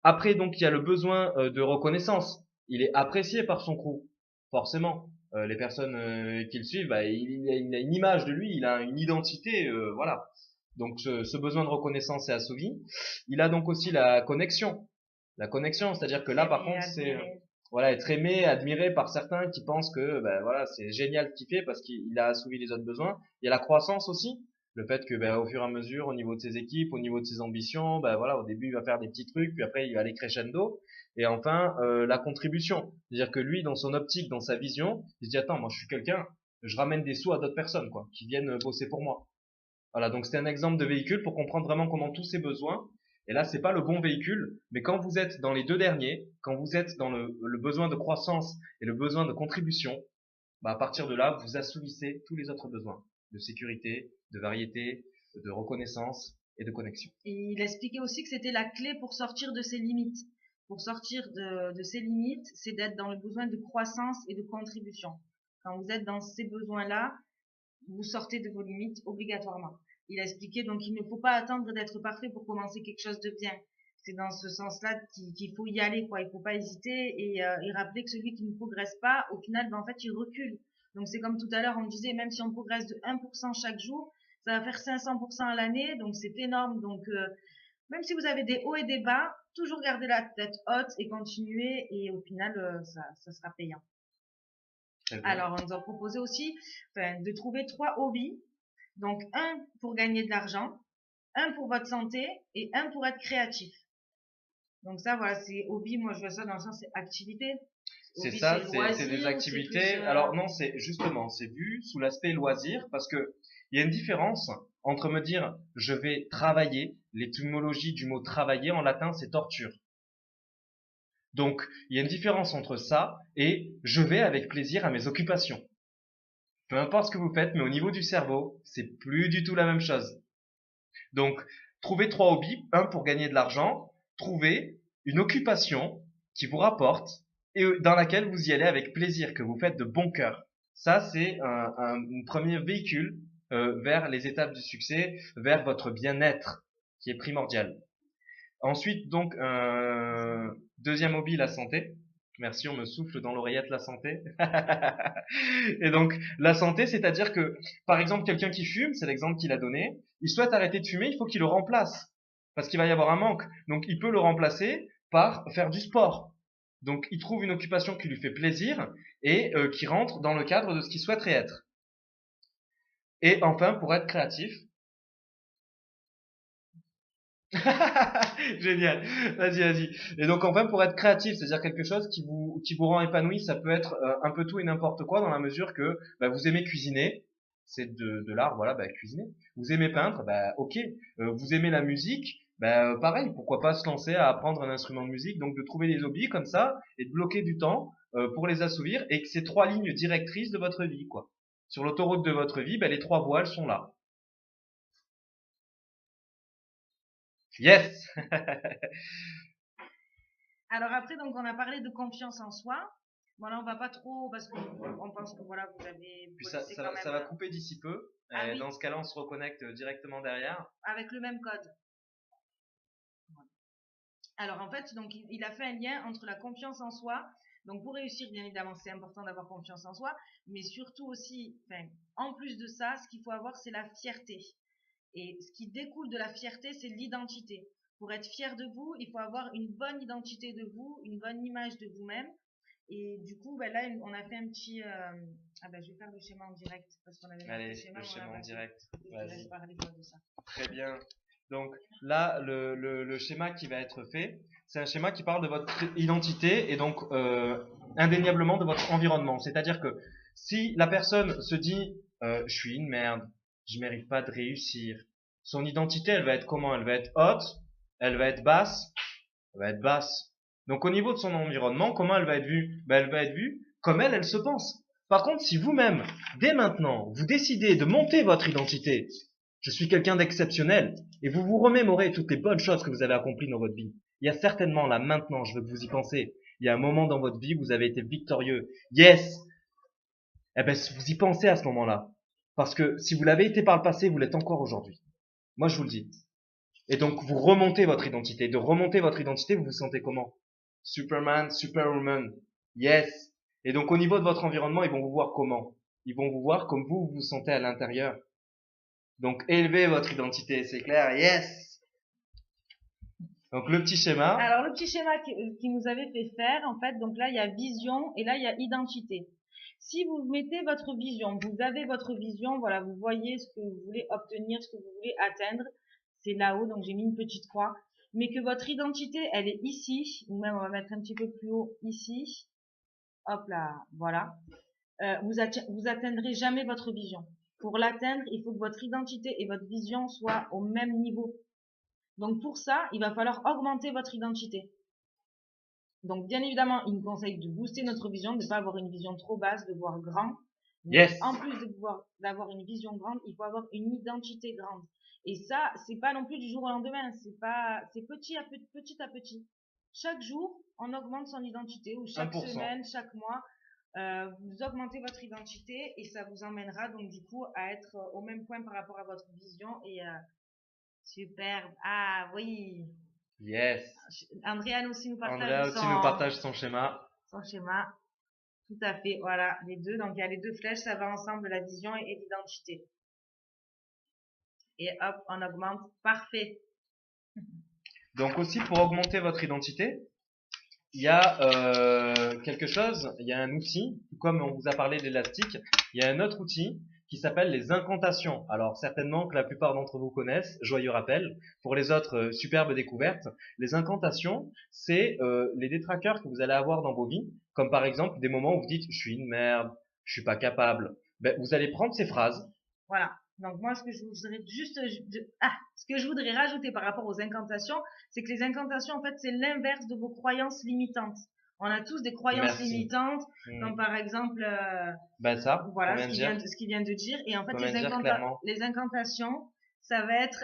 Après, donc, il y a le besoin de reconnaissance. Il est apprécié par son crew, forcément. Les personnes qui le suivent, bah, il a une image de lui, il a une identité, voilà. Donc, ce besoin de reconnaissance est assouvi. Il a donc aussi la connexion. La connexion, c'est-à-dire que là, par contre, c'est voilà, être aimé, admiré par certains qui pensent que, ben voilà, c'est génial ce qu'il fait parce qu'il a assouvi les autres besoins. Il y a la croissance aussi. Le fait que, ben, au fur et à mesure, au niveau de ses équipes, au niveau de ses ambitions, ben voilà, au début, il va faire des petits trucs, puis après, il va aller crescendo. Et enfin, la contribution. C'est-à-dire que lui, dans son optique, dans sa vision, il se dit, attends, moi, je suis quelqu'un, je ramène des sous à d'autres personnes, quoi, qui viennent bosser pour moi. Voilà, donc c'était un exemple de véhicule pour comprendre vraiment comment tous ces besoins Et là, c'est pas le bon véhicule, mais quand vous êtes dans les deux derniers, quand vous êtes dans le besoin de croissance et le besoin de contribution, bah, à partir de là, vous assouvissez tous les autres besoins de sécurité, de variété, de reconnaissance et de connexion. Et il expliquait aussi que c'était la clé pour sortir de ses limites. Pour sortir de ses limites, c'est d'être dans le besoin de croissance et de contribution. Quand vous êtes dans ces besoins-là, vous sortez de vos limites obligatoirement. Il a expliqué donc il ne faut pas attendre d'être parfait pour commencer quelque chose de bien. C'est dans ce sens-là qu'il faut y aller, quoi. Il faut pas hésiter et rappeler que celui qui ne progresse pas, au final, ben, en fait, il recule. Donc c'est comme tout à l'heure, on disait, même si on progresse de 1% chaque jour, ça va faire 500% à l'année, donc c'est énorme. Donc même si vous avez des hauts et des bas, toujours garder la tête haute et continuer, et au final, ça sera payant. Alors, on nous a proposé aussi de trouver 3 hobbies. Donc, un pour gagner de l'argent, un pour votre santé et un pour être créatif. Donc ça, voilà, c'est hobby. Moi, je vois ça dans le sens, c'est activité. C'est Hobby, ça, loisir, c'est des activités. plus, Alors non, c'est justement, c'est vu sous l'aspect loisir parce que il y a une différence entre me dire je vais travailler, l'étymologie du mot travailler en latin c'est torture. Donc il y a une différence entre ça et je vais avec plaisir à mes occupations. Peu importe ce que vous faites, mais au niveau du cerveau, c'est plus du tout la même chose. Donc trouvez 3 hobbies, un pour gagner de l'argent, trouvez une occupation qui vous rapporte et dans laquelle vous y allez avec plaisir, que vous faites de bon cœur. Ça, c'est un premier véhicule vers les étapes du succès, vers votre bien-être, qui est primordial. Ensuite, donc, deuxième hobby, la santé. Merci, on me souffle dans l'oreillette la santé. Et donc, la santé, c'est-à-dire que, par exemple, quelqu'un qui fume, c'est l'exemple qu'il a donné, il souhaite arrêter de fumer, il faut qu'il le remplace. Parce qu'il va y avoir un manque. Donc, il peut le remplacer par faire du sport. Donc, il trouve une occupation qui lui fait plaisir et qui rentre dans le cadre de ce qu'il souhaiterait être. Et enfin, pour être créatif. Génial. Vas-y. Et donc, enfin, pour être créatif, c'est-à-dire quelque chose qui vous rend épanoui, ça peut être un peu tout et n'importe quoi dans la mesure que bah, vous aimez cuisiner. C'est de l'art, voilà, bah, cuisiner. Vous aimez peindre, bah, ok. Vous aimez la musique, bah, pareil, pourquoi pas se lancer à apprendre un instrument de musique, donc de trouver des hobbies comme ça et de bloquer du temps pour les assouvir et que ces 3 lignes directrices de votre vie, quoi. Sur l'autoroute de votre vie, bah, les 3 voiles sont là. Yes. Alors après, donc on a parlé de confiance en soi. Bon là, on va pas trop parce qu'on pense que voilà, vous avez. Puis ça va couper d'ici peu. Ah, oui. Dans ce cas-là, on se reconnecte directement derrière. Avec le même code. Alors en fait, donc il a fait un lien entre la confiance en soi. Donc pour réussir, bien évidemment, c'est important d'avoir confiance en soi, mais surtout aussi, en plus de ça, ce qu'il faut avoir, c'est la fierté. Et ce qui découle de la fierté, c'est l'identité. Pour être fier de vous, il faut avoir une bonne identité de vous, une bonne image de vous-même. Et du coup, là, on a fait un petit. Je vais faire le schéma en direct parce qu'on avait Allez, le schéma en direct. Je te laisse parler de ça. Très bien. Donc là, le schéma qui va être fait, c'est un schéma qui parle de votre identité et donc indéniablement de votre environnement. C'est-à-dire que si la personne se dit je suis une merde, je mérite pas de réussir, son identité, elle va être comment? Elle va être haute, elle va être basse, elle va être basse. Donc au niveau de son environnement, comment elle va être vue? Elle va être vue comme elle se pense. Par contre, si vous-même, dès maintenant, vous décidez de monter votre identité, je suis quelqu'un d'exceptionnel, et vous vous remémorez toutes les bonnes choses que vous avez accomplies dans votre vie. Il y a certainement là maintenant, je veux que vous y pensez, il y a un moment dans votre vie où vous avez été victorieux. Yes! Eh ben, vous y pensez à ce moment-là. Parce que si vous l'avez été par le passé, vous l'êtes encore aujourd'hui. Moi, je vous le dis. Et donc, vous remontez votre identité. De remonter votre identité, vous vous sentez comment? Superman, Superwoman. Yes. Et donc, au niveau de votre environnement, ils vont vous voir comment? Ils vont vous voir comme vous vous sentez à l'intérieur. Donc, élevez votre identité, c'est clair? Yes. Donc, le petit schéma. Alors, le petit schéma qui nous avait fait faire, en fait, donc là, il y a vision et là, il y a identité. Si vous mettez votre vision, vous avez votre vision, voilà, vous voyez ce que vous voulez obtenir, ce que vous voulez atteindre, c'est là-haut, donc j'ai mis une petite croix, mais que votre identité, elle est ici, ou même on va mettre un petit peu plus haut, ici, hop là, voilà, vous atteindrez jamais votre vision. Pour l'atteindre, il faut que votre identité et votre vision soient au même niveau. Donc pour ça, il va falloir augmenter votre identité. Donc bien évidemment, il nous conseille de booster notre vision, de ne pas avoir une vision trop basse, de voir grand. Mais Yes. en plus d'avoir une vision grande, il faut avoir une identité grande. Et ça, c'est pas non plus du jour au lendemain, c'est petit à petit. Chaque jour, on augmente son identité, ou chaque 1%. semaine, chaque mois, vous augmentez votre identité et ça vous emmènera donc du coup à être au même point par rapport à votre vision et superbe. Ah oui. Yes. Andréane aussi nous partage Andrea aussi nous partage son schéma. son schéma. Tout à fait, voilà, les deux. Donc il y a les deux flèches, ça va ensemble, la vision et l'identité. Et hop, on augmente. Parfait. Donc aussi pour augmenter votre identité, il y a quelque chose, il y a un outil, comme on vous a parlé d'élastique, il y a un autre outil qui s'appelle les incantations. Alors certainement que la plupart d'entre vous connaissent, joyeux rappel. Pour les autres, superbe découverte. Les incantations, c'est les détraqueurs que vous allez avoir dans vos vies, comme par exemple des moments où vous dites « je suis une merde, je suis pas capable ». Ben, vous allez prendre ces phrases. Voilà. Donc moi, ce que je voudrais rajouter par rapport aux incantations, c'est que les incantations, en fait, c'est l'inverse de vos croyances limitantes. On a tous des croyances limitantes, comme par exemple, ça, voilà, ce qu'il vient de dire. Et en fait, les incantations, ça va être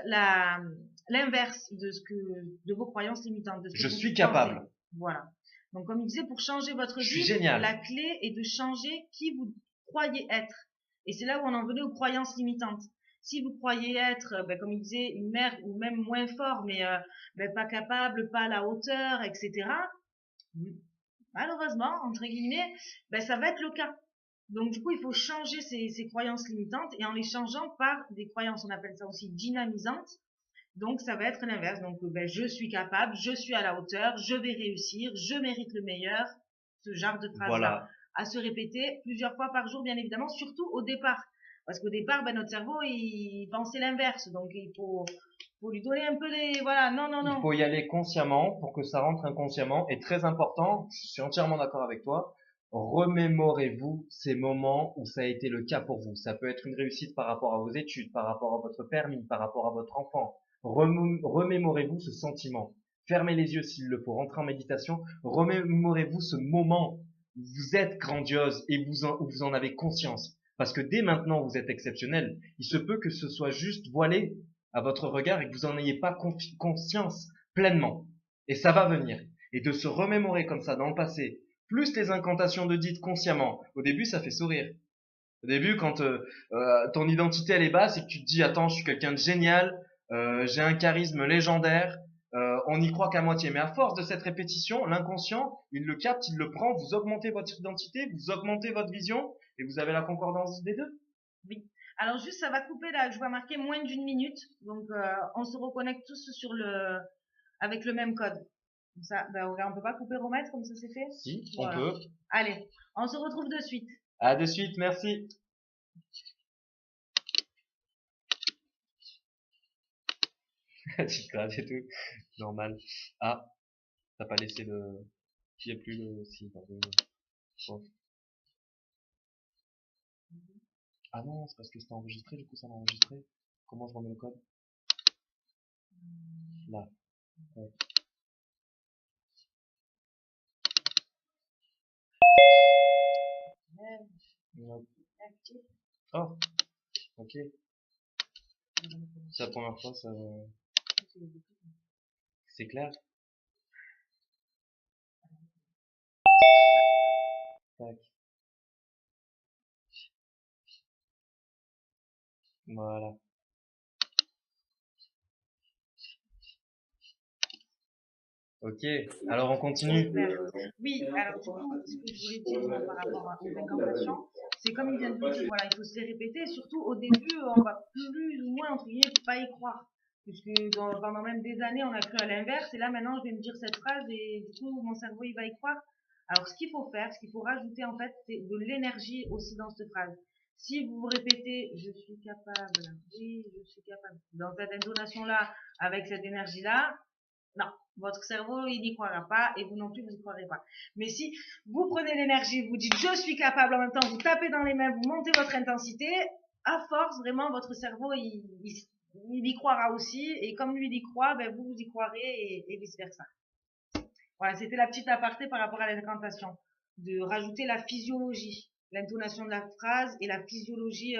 l'inverse de vos croyances limitantes. De ce que je vous suis pensez. capable. Voilà. Donc, comme il disait, pour changer votre vie, génial. la clé est de changer qui vous croyez être. Et c'est là où on en venait aux croyances limitantes. Si vous croyez être, comme il disait, une merde ou même moins fort, mais pas capable, pas à la hauteur, etc., malheureusement, entre guillemets, ça va être le cas. Donc du coup, il faut changer ces croyances limitantes et en les changeant par des croyances, on appelle ça aussi dynamisantes. Donc ça va être l'inverse. Donc je suis capable, je suis à la hauteur, je vais réussir, je mérite le meilleur. Ce genre de phrase-là. Voilà. À se répéter plusieurs fois par jour, bien évidemment, surtout au départ. Parce qu'au départ, notre cerveau, il pensait l'inverse. Donc il faut lui donner un peu des... Voilà, non. Il faut y aller consciemment pour que ça rentre inconsciemment. Et très important, je suis entièrement d'accord avec toi, remémorez-vous ces moments où ça a été le cas pour vous. Ça peut être une réussite par rapport à vos études, par rapport à votre permis, par rapport à votre enfant. Remémorez-vous ce sentiment. Fermez les yeux s'il le faut, rentrez en méditation. Remémorez-vous ce moment où vous êtes grandiose et vous en avez conscience. Parce que dès maintenant, vous êtes exceptionnel. Il se peut que ce soit juste voilé à votre regard et que vous n'en ayez pas conscience pleinement. Et ça va venir. Et de se remémorer comme ça dans le passé, plus les incantations de dites consciemment. Au début, ça fait sourire. Au début, quand ton identité elle est basse et que tu te dis « Attends, je suis quelqu'un de génial, j'ai un charisme légendaire », on n'y croit qu'à moitié. Mais à force de cette répétition, l'inconscient, il le capte, il le prend, vous augmentez votre identité, vous augmentez votre vision et vous avez la concordance des deux. Oui. Alors juste, ça va couper là, je vois marquer moins d'1 minute. Donc, on se reconnecte tous avec le même code. Comme ça, on peut pas couper remettre comme ça c'est fait? Si, voilà. On peut. Allez, on se retrouve de suite. À de suite, merci. C'est tout. Normal. Ah, t'as pas laissé le... Il n'y a plus le... Si, pardon. Bon. Ah non, c'est parce que c'était enregistré, du coup ça l'a enregistré. Comment je remets le code? Là. Ouais. Oh, ok. C'est la première fois, ça... C'est clair? Tac. Voilà. Ok, alors on continue. Oui, alors du coup, ce que je voulais dire par rapport aux incantations, c'est comme il vient de le dire, voilà, il faut se les répéter. Surtout au début, on va plus ou moins, entre guillemets, pas y croire. Puisque pendant même des années, on a cru à l'inverse. Et là, maintenant, je vais me dire cette phrase et du coup, mon cerveau, il va y croire. Alors, ce qu'il faut faire, ce qu'il faut rajouter, en fait, c'est de l'énergie aussi dans cette phrase. Si vous vous répétez, je suis capable, oui, je suis capable, dans cette intonation-là, avec cette énergie-là, non, votre cerveau, il n'y croira pas et vous non plus, vous n'y croirez pas. Mais si vous prenez l'énergie, vous dites je suis capable, en même temps, vous tapez dans les mains, vous montez votre intensité, à force, vraiment, votre cerveau, il y croira aussi, et comme lui il y croit, ben vous y croirez et vice versa. Voilà, c'était la petite aparté par rapport à l'incantation, de rajouter la physiologie, l'intonation de la phrase et la physiologie.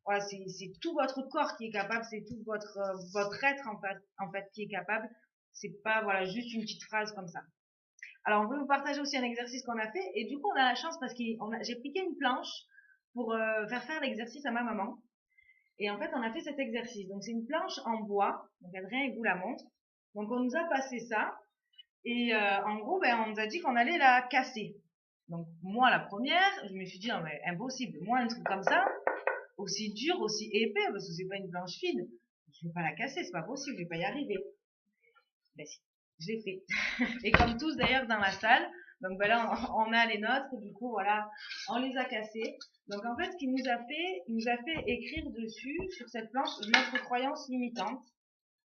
Voilà, c'est tout votre corps qui est capable, c'est tout votre être en fait qui est capable. C'est pas voilà juste une petite phrase comme ça. Alors on peut vous partager aussi un exercice qu'on a fait, et du coup on a la chance parce que j'ai piqué une planche pour faire l'exercice à ma maman. Et en fait, on a fait cet exercice. Donc, c'est une planche en bois. Donc, Adrien, il vous la montre. Donc, on nous a passé ça. Et en gros, ben, on nous a dit qu'on allait la casser. Donc, moi, la première, je me suis dit, non, mais impossible. Moi, un truc comme ça, aussi dur, aussi épais, parce que c'est pas une planche fine. Je vais pas la casser, c'est pas possible, je vais pas y arriver. Ben si, je l'ai fait. Et comme tous, d'ailleurs, dans la salle. Donc, ben là, on a les nôtres. Du coup, voilà, on les a cassés. Donc en fait, ce qu'il nous a fait, il nous a fait écrire dessus, sur cette planche, notre croyance limitante.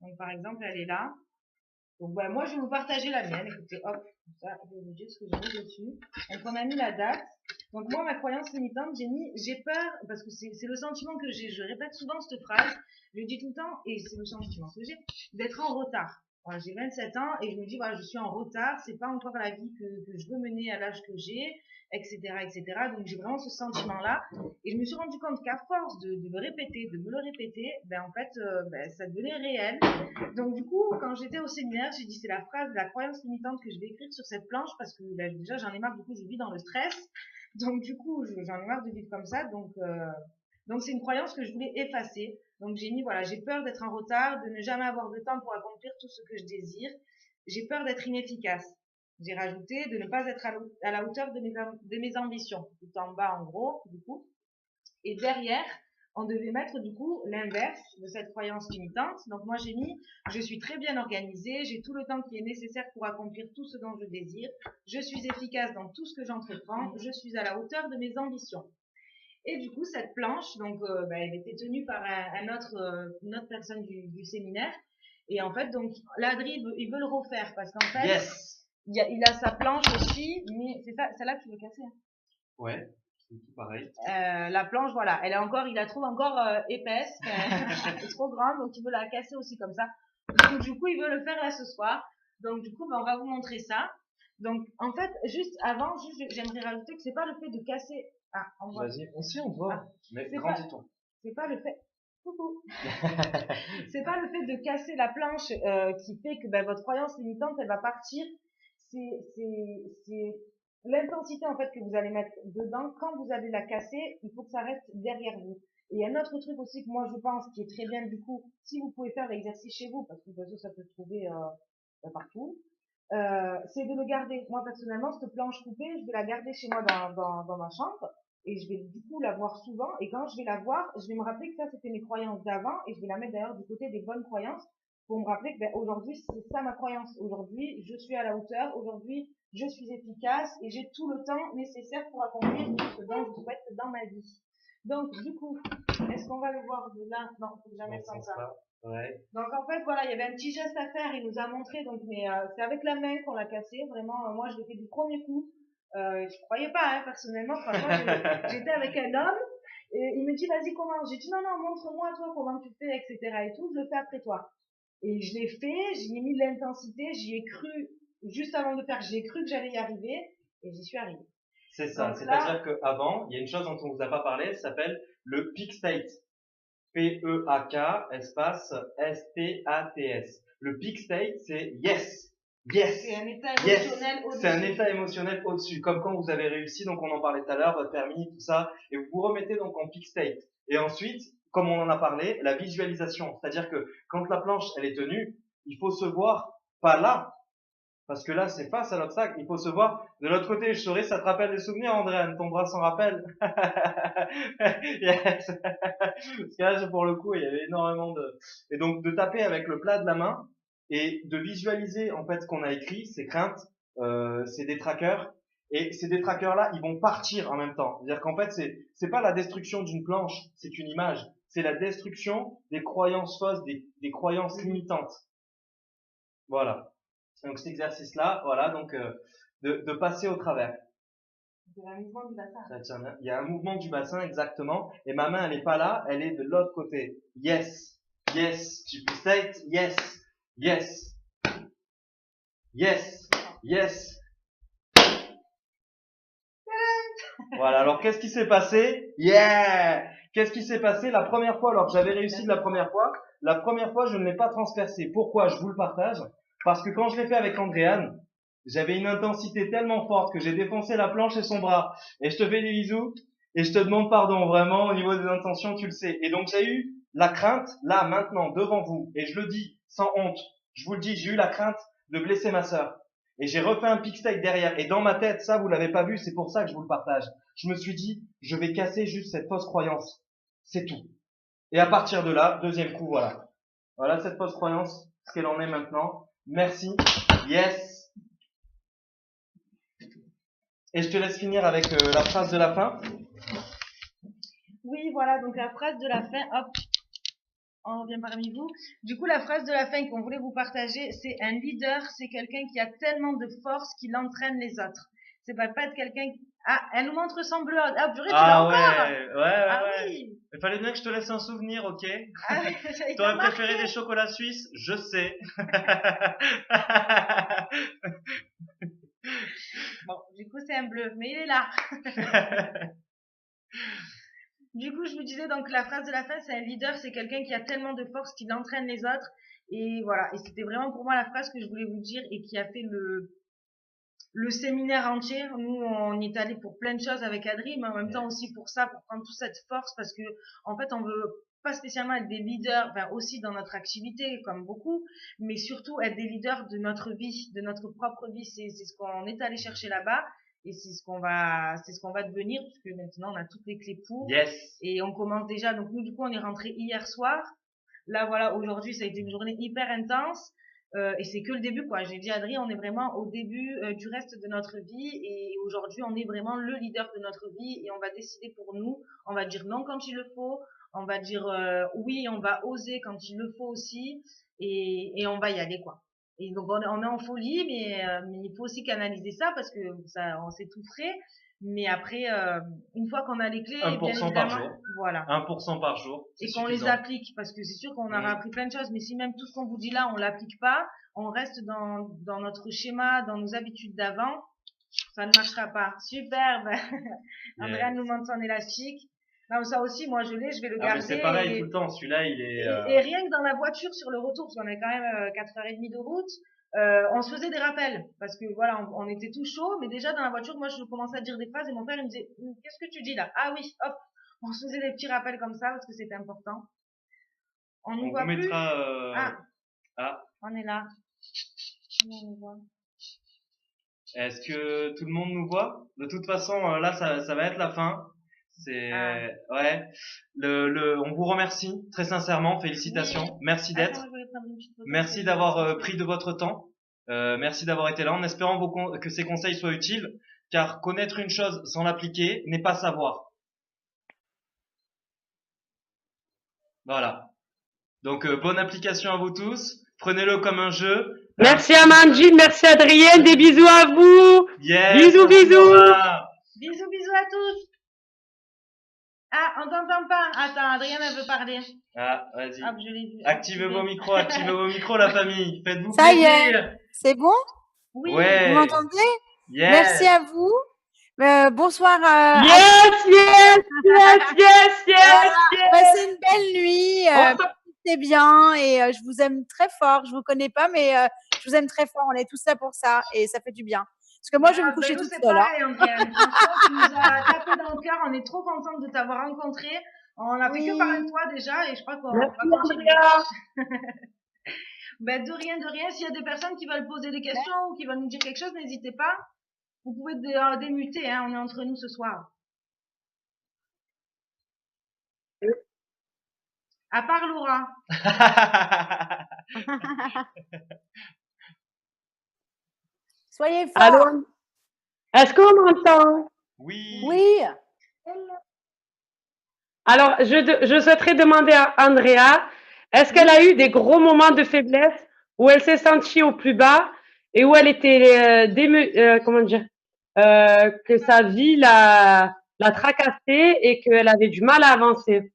Donc par exemple, elle est là. Donc voilà, moi je vais vous partager la mienne. Écoutez, hop, ça, je vais vous dire ce que j'ai mis dessus. Donc on a mis la date. Donc moi, ma croyance limitante, j'ai peur, parce que c'est le sentiment que j'ai. Je répète souvent cette phrase, je le dis tout le temps, et c'est le sentiment que j'ai, d'être en retard. Voilà, j'ai 27 ans et je me dis, voilà, je suis en retard, c'est pas encore la vie que je veux mener à l'âge que j'ai, etc., etc. Donc j'ai vraiment ce sentiment-là. Et je me suis rendu compte qu'à force de me répéter, de me le répéter, ben en fait, ben, ça devenait réel. Donc du coup, quand j'étais au séminaire, j'ai dit, c'est la phrase, la croyance limitante que je vais écrire sur cette planche parce que ben, déjà j'en ai marre, du coup je vis dans le stress. Donc du coup, j'en ai marre de vivre comme ça. Donc c'est une croyance que je voulais effacer. Donc j'ai mis, voilà, j'ai peur d'être en retard, de ne jamais avoir de temps pour accomplir tout ce que je désire. J'ai peur d'être inefficace. J'ai rajouté de ne pas être à la hauteur de mes ambitions. Tout en bas, en gros, du coup. Et derrière, on devait mettre, du coup, l'inverse de cette croyance limitante. Donc moi, j'ai mis, je suis très bien organisée, j'ai tout le temps qui est nécessaire pour accomplir tout ce dont je désire. Je suis efficace dans tout ce que j'entreprends. Je suis à la hauteur de mes ambitions. Et du coup, cette planche, donc, ben, elle était tenue par une autre personne du séminaire. Et en fait, donc, l'Adri, il veut le refaire parce qu'en fait, Yes. il a sa planche aussi, mais c'est ça, celle-là que tu veux casser. Hein. Ouais, c'est tout pareil. La planche, voilà, il la trouve encore épaisse, c'est trop grande, donc il veut la casser aussi comme ça. Donc du coup, il veut le faire là ce soir. Donc du coup, ben, on va vous montrer ça. Donc en fait, juste avant, j'aimerais rajouter que c'est pas le fait de casser. Ah, on voit. Vas-y, aussi on te voit. Ah, Mais c'est grandis-toi. C'est pas le fait. Coucou. C'est pas le fait de casser la planche qui fait que ben, votre croyance limitante elle va partir. C'est l'intensité en fait que vous allez mettre dedans. Quand vous allez la casser, il faut que ça reste derrière vous. Et un autre truc aussi que moi je pense qui est très bien du coup, si vous pouvez faire l'exercice chez vous, parce que de toute façon ça peut se trouver partout, c'est de le garder. Moi personnellement, cette planche coupée, je vais la garder chez moi dans ma chambre. Et je vais du coup la voir souvent. Et quand je vais la voir, je vais me rappeler que ça, c'était mes croyances d'avant. Et je vais la mettre d'ailleurs du côté des bonnes croyances pour me rappeler que ben, aujourd'hui, c'est ça ma croyance. Aujourd'hui, je suis à la hauteur. Aujourd'hui, je suis efficace et j'ai tout le temps nécessaire pour accomplir tout ce dont je souhaite dans ma vie. Donc, du coup, est-ce qu'on va le voir de là? Non, faut que jamais comme ça. Ouais. Donc en fait voilà, il y avait un petit geste à faire, il nous a montré donc mais c'est avec la main qu'on l'a cassé, vraiment moi je l'ai fait du premier coup. Je croyais pas hein, personnellement, franchement j'étais avec un homme et il me dit vas-y comment, j'ai dit non montre-moi toi comment tu fais etc et tout, je le fais après toi. Et je l'ai fait, j'y ai mis de l'intensité, j'y ai cru juste avant de faire, j'ai cru que j'allais y arriver et j'y suis arrivée. C'est ça, c'est-à-dire qu'avant, il y a une chose dont on vous a pas parlé, ça s'appelle le peak state. P-E-A-K, espace S-T-A-T-S. Le peak state, c'est yes. Yes. C'est un état émotionnel au-dessus. C'est un état émotionnel au-dessus. Comme quand vous avez réussi, donc on en parlait tout à l'heure, votre permis, tout ça, et vous vous remettez donc en peak state. Et ensuite, comme on en a parlé, la visualisation. C'est-à-dire que quand la planche, elle est tenue, il faut se voir pas là. Parce que là, c'est face à l'obstacle. Il faut se voir de l'autre côté. Je saurais, ça te rappelle des souvenirs, Andréane? Ton bras s'en rappelle? Yes. Parce que là, pour le coup, il y avait énormément de... Et donc, de taper avec le plat de la main et de visualiser, en fait, ce qu'on a écrit, ces craintes, ces détraqueurs. Et ces détraqueurs-là, ils vont partir en même temps. C'est-à-dire qu'en fait, c'est pas la destruction d'une planche, c'est une image. C'est la destruction des croyances fausses, des croyances limitantes. Voilà. Donc cet exercice-là, voilà, donc de passer au travers. Il y a un mouvement du bassin. Il y a un mouvement du bassin exactement, et ma main elle est pas là, elle est de l'autre côté. Yes, Yes. Tu peux state? Yes. Yes. Yes. Yes. Voilà, alors qu'est-ce qui s'est passé? Yeah! Qu'est-ce qui s'est passé la première fois, alors que j'avais réussi la première fois, je ne l'ai pas transpercé. Pourquoi? Je vous le partage. Parce que quand je l'ai fait avec Andréane, j'avais une intensité tellement forte que j'ai défoncé la planche et son bras. Et je te fais des bisous et je te demande pardon, vraiment, au niveau des intentions, tu le sais. Et donc j'ai eu la crainte, là, maintenant, devant vous, et je le dis sans honte, je vous le dis, j'ai eu la crainte de blesser ma sœur. Et j'ai refait un pick steak derrière. Et dans ma tête, ça, vous l'avez pas vu, c'est pour ça que je vous le partage. Je me suis dit, je vais casser juste cette fausse croyance. C'est tout. Et à partir de là, deuxième coup, voilà. Voilà cette fausse croyance, ce qu'elle en est maintenant. Merci. Yes. Et je te laisse finir avec la phrase de la fin. Oui, voilà, donc la phrase de la fin, hop, on revient parmi vous. Du coup, la phrase de la fin qu'on voulait vous partager, c'est un leader, c'est quelqu'un qui a tellement de force qu'il entraîne les autres. C'est pas être quelqu'un qui... Ah, elle nous montre son bleu. Ah, purée, tu l'as encore? Ah oui. Il fallait bien que je te laisse un souvenir, ok? Ah, T'aurais préféré des chocolats suisses? Je sais. Bon, du coup, c'est un bleu, mais il est là. Du coup, je vous disais donc la phrase de la fin, c'est un leader, c'est quelqu'un qui a tellement de force qu'il entraîne les autres. Et voilà, et c'était vraiment pour moi la phrase que je voulais vous dire et qui a fait le séminaire entier. Nous, on y est allé pour plein de choses avec Adri, mais en même temps aussi pour ça, pour prendre toute cette force, parce que en fait, on veut pas spécialement être des leaders, enfin aussi dans notre activité, comme beaucoup, mais surtout être des leaders de notre vie, de notre propre vie. C'est ce qu'on est allé chercher là-bas. Et c'est ce qu'on va devenir, puisque maintenant on a toutes les clés pour. Yes. Et on commence déjà. Donc nous, du coup, on est rentré hier soir. Là, voilà, aujourd'hui, ça a été une journée hyper intense. Et c'est que le début, quoi. J'ai dit à Adrien, on est vraiment au début du reste de notre vie. Et aujourd'hui, on est vraiment le leader de notre vie. Et on va décider pour nous. On va dire non quand il le faut. On va dire oui, on va oser quand il le faut aussi. Et on va y aller, quoi. Et donc on est en folie, mais il faut aussi canaliser ça parce que ça, on s'étoufferait. Mais après, une fois qu'on a les clés, 1% bien évidemment, par jour. Voilà. 1% par jour. Et qu'on les applique, parce que c'est sûr qu'on aura appris plein de choses, mais si même tout ce qu'on vous dit là, on l'applique pas, on reste dans notre schéma, dans nos habitudes d'avant, ça ne marchera pas. Superbe. Andrea nous montre son élastique. Non, ça aussi, moi je l'ai, je vais le garder. C'est pareil tout le temps, celui-là il est... Et rien que dans la voiture sur le retour, parce qu'on a quand même 4h30 de route, on se faisait des rappels, parce que voilà, on était tout chaud, mais déjà dans la voiture, moi je commençais à dire des phrases et mon père il me disait, qu'est-ce que tu dis là? Ah oui, hop, on se faisait des petits rappels comme ça, parce que c'était important. On nous voit plus. On est là. Comment on nous voit? Est-ce que tout le monde nous voit? De toute façon, là ça va être la fin. Ouais. On vous remercie très sincèrement, félicitations. Oui. Merci d'être. Merci d'avoir pris de votre temps. Merci d'avoir été là en espérant que ces conseils soient utiles, car connaître une chose sans l'appliquer n'est pas savoir. Voilà. Donc bonne application à vous tous. Prenez-le comme un jeu. Merci Amandine, merci Adrienne, des bisous à vous. Yes, bisous. Bisous à tous. Ah, on t'entend pas. Attends, Adrienne, elle veut parler. Ah, vas-y. Hop, je l'ai vu. Activez vos micros, la famille. Faites-vous plaisir. Ça y est, c'est bon? Oui. Ouais. Vous m'entendez? Yes. Merci à vous. Bonsoir. Yes. Passez une belle nuit. C'est bien et je vous aime très fort. Je vous connais pas, mais je vous aime très fort. On est tous là pour ça et ça fait du bien. Parce que moi, je vais me coucher toute seule. Pareil, Andréane. Franchement, tu nous as tapé dans le cœur. On est trop contente de t'avoir rencontré. On a fait que parler de toi déjà et je crois qu'on va continuer. De rien. S'il y a des personnes qui veulent poser des questions ou qui veulent nous dire quelque chose, n'hésitez pas. Vous pouvez démuter. Hein, on est entre nous ce soir. À part Laura. Soyez forts. Allô? Est-ce qu'on m'entend? Oui. Alors, je souhaiterais demander à Andrea, est-ce qu'elle a eu des gros moments de faiblesse où elle s'est sentie au plus bas et où elle était que sa vie l'a tracassée et qu'elle avait du mal à avancer?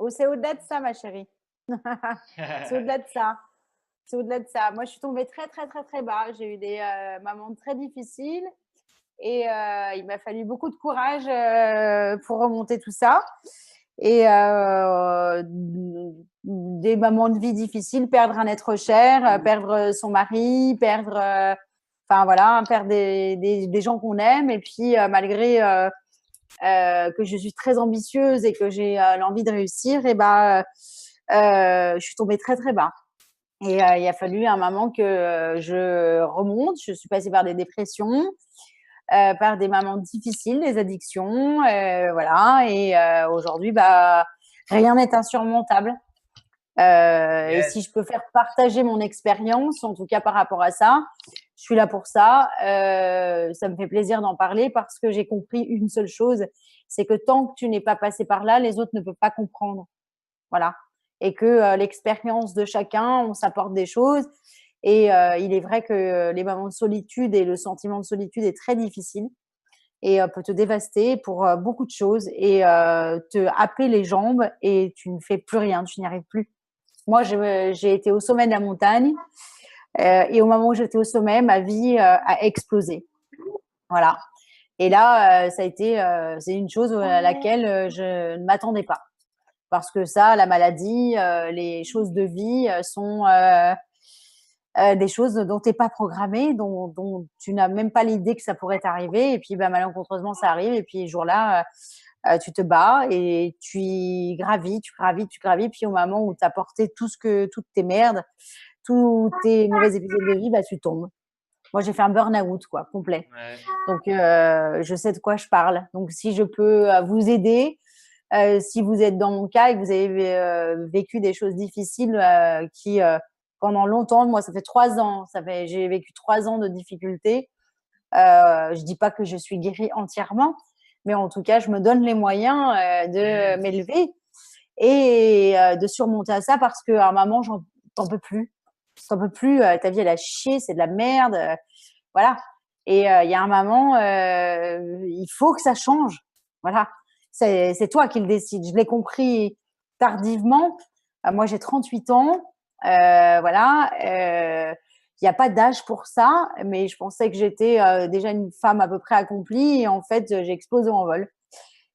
C'est au-delà de ça, ma chérie. C'est au-delà de ça. C'est au-delà de ça. Moi, je suis tombée très, très, très, très bas. J'ai eu des moments très difficiles et il m'a fallu beaucoup de courage pour remonter tout ça. Et des moments de vie difficiles, perdre un être cher, perdre son mari, perdre, enfin voilà, perdre des gens qu'on aime. Et puis, malgré que je suis très ambitieuse et que j'ai l'envie de réussir, et je suis tombée très, très bas. Et il a fallu un moment que je remonte. Je suis passée par des dépressions, par des moments difficiles, des addictions, voilà. Et aujourd'hui, rien n'est insurmontable. Et si je peux faire partager mon expérience, en tout cas par rapport à ça, je suis là pour ça. Ça me fait plaisir d'en parler parce que j'ai compris une seule chose, c'est que tant que tu n'es pas passé par là, les autres ne peuvent pas comprendre. Voilà. Et que l'expérience de chacun, on s'apporte des choses. Et il est vrai que les moments de solitude et le sentiment de solitude est très difficile et peut te dévaster pour beaucoup de choses et te happer les jambes et tu ne fais plus rien, tu n'y arrives plus. Moi, j'ai été au sommet de la montagne et au moment où j'étais au sommet, ma vie a explosé. Voilà. Et là, ça a été, c'est une chose à laquelle je ne m'attendais pas. Parce que ça, la maladie, les choses de vie sont des choses dont tu n'es pas programmé, dont tu n'as même pas l'idée que ça pourrait t'arriver. Et puis, malencontreusement, ça arrive. Et puis, ce jour-là, tu te bats et tu gravis. Puis, au moment où tu as porté toutes tes merdes, tous tes mauvais épisodes de vie, tu tombes. Moi, j'ai fait un burn-out, quoi, complet. Ouais. Donc, je sais de quoi je parle. Donc, si je peux vous aider, si vous êtes dans mon cas et que vous avez vécu des choses difficiles qui, pendant longtemps, moi, ça fait 3 ans, j'ai vécu 3 ans de difficultés. Je dis pas que je suis guérie entièrement, mais en tout cas, je me donne les moyens de m'élever et de surmonter à ça parce qu'à un moment, t'en peux plus. T'en peux plus. Ta vie, elle a chié, c'est de la merde. Voilà. Et il y a un moment, il faut que ça change. Voilà. C'est toi qui le décides. Je l'ai compris tardivement. Moi, j'ai 38 ans. Voilà. Il n'y a pas d'âge pour ça, mais je pensais que j'étais déjà une femme à peu près accomplie et en fait, j'ai explosé en vol.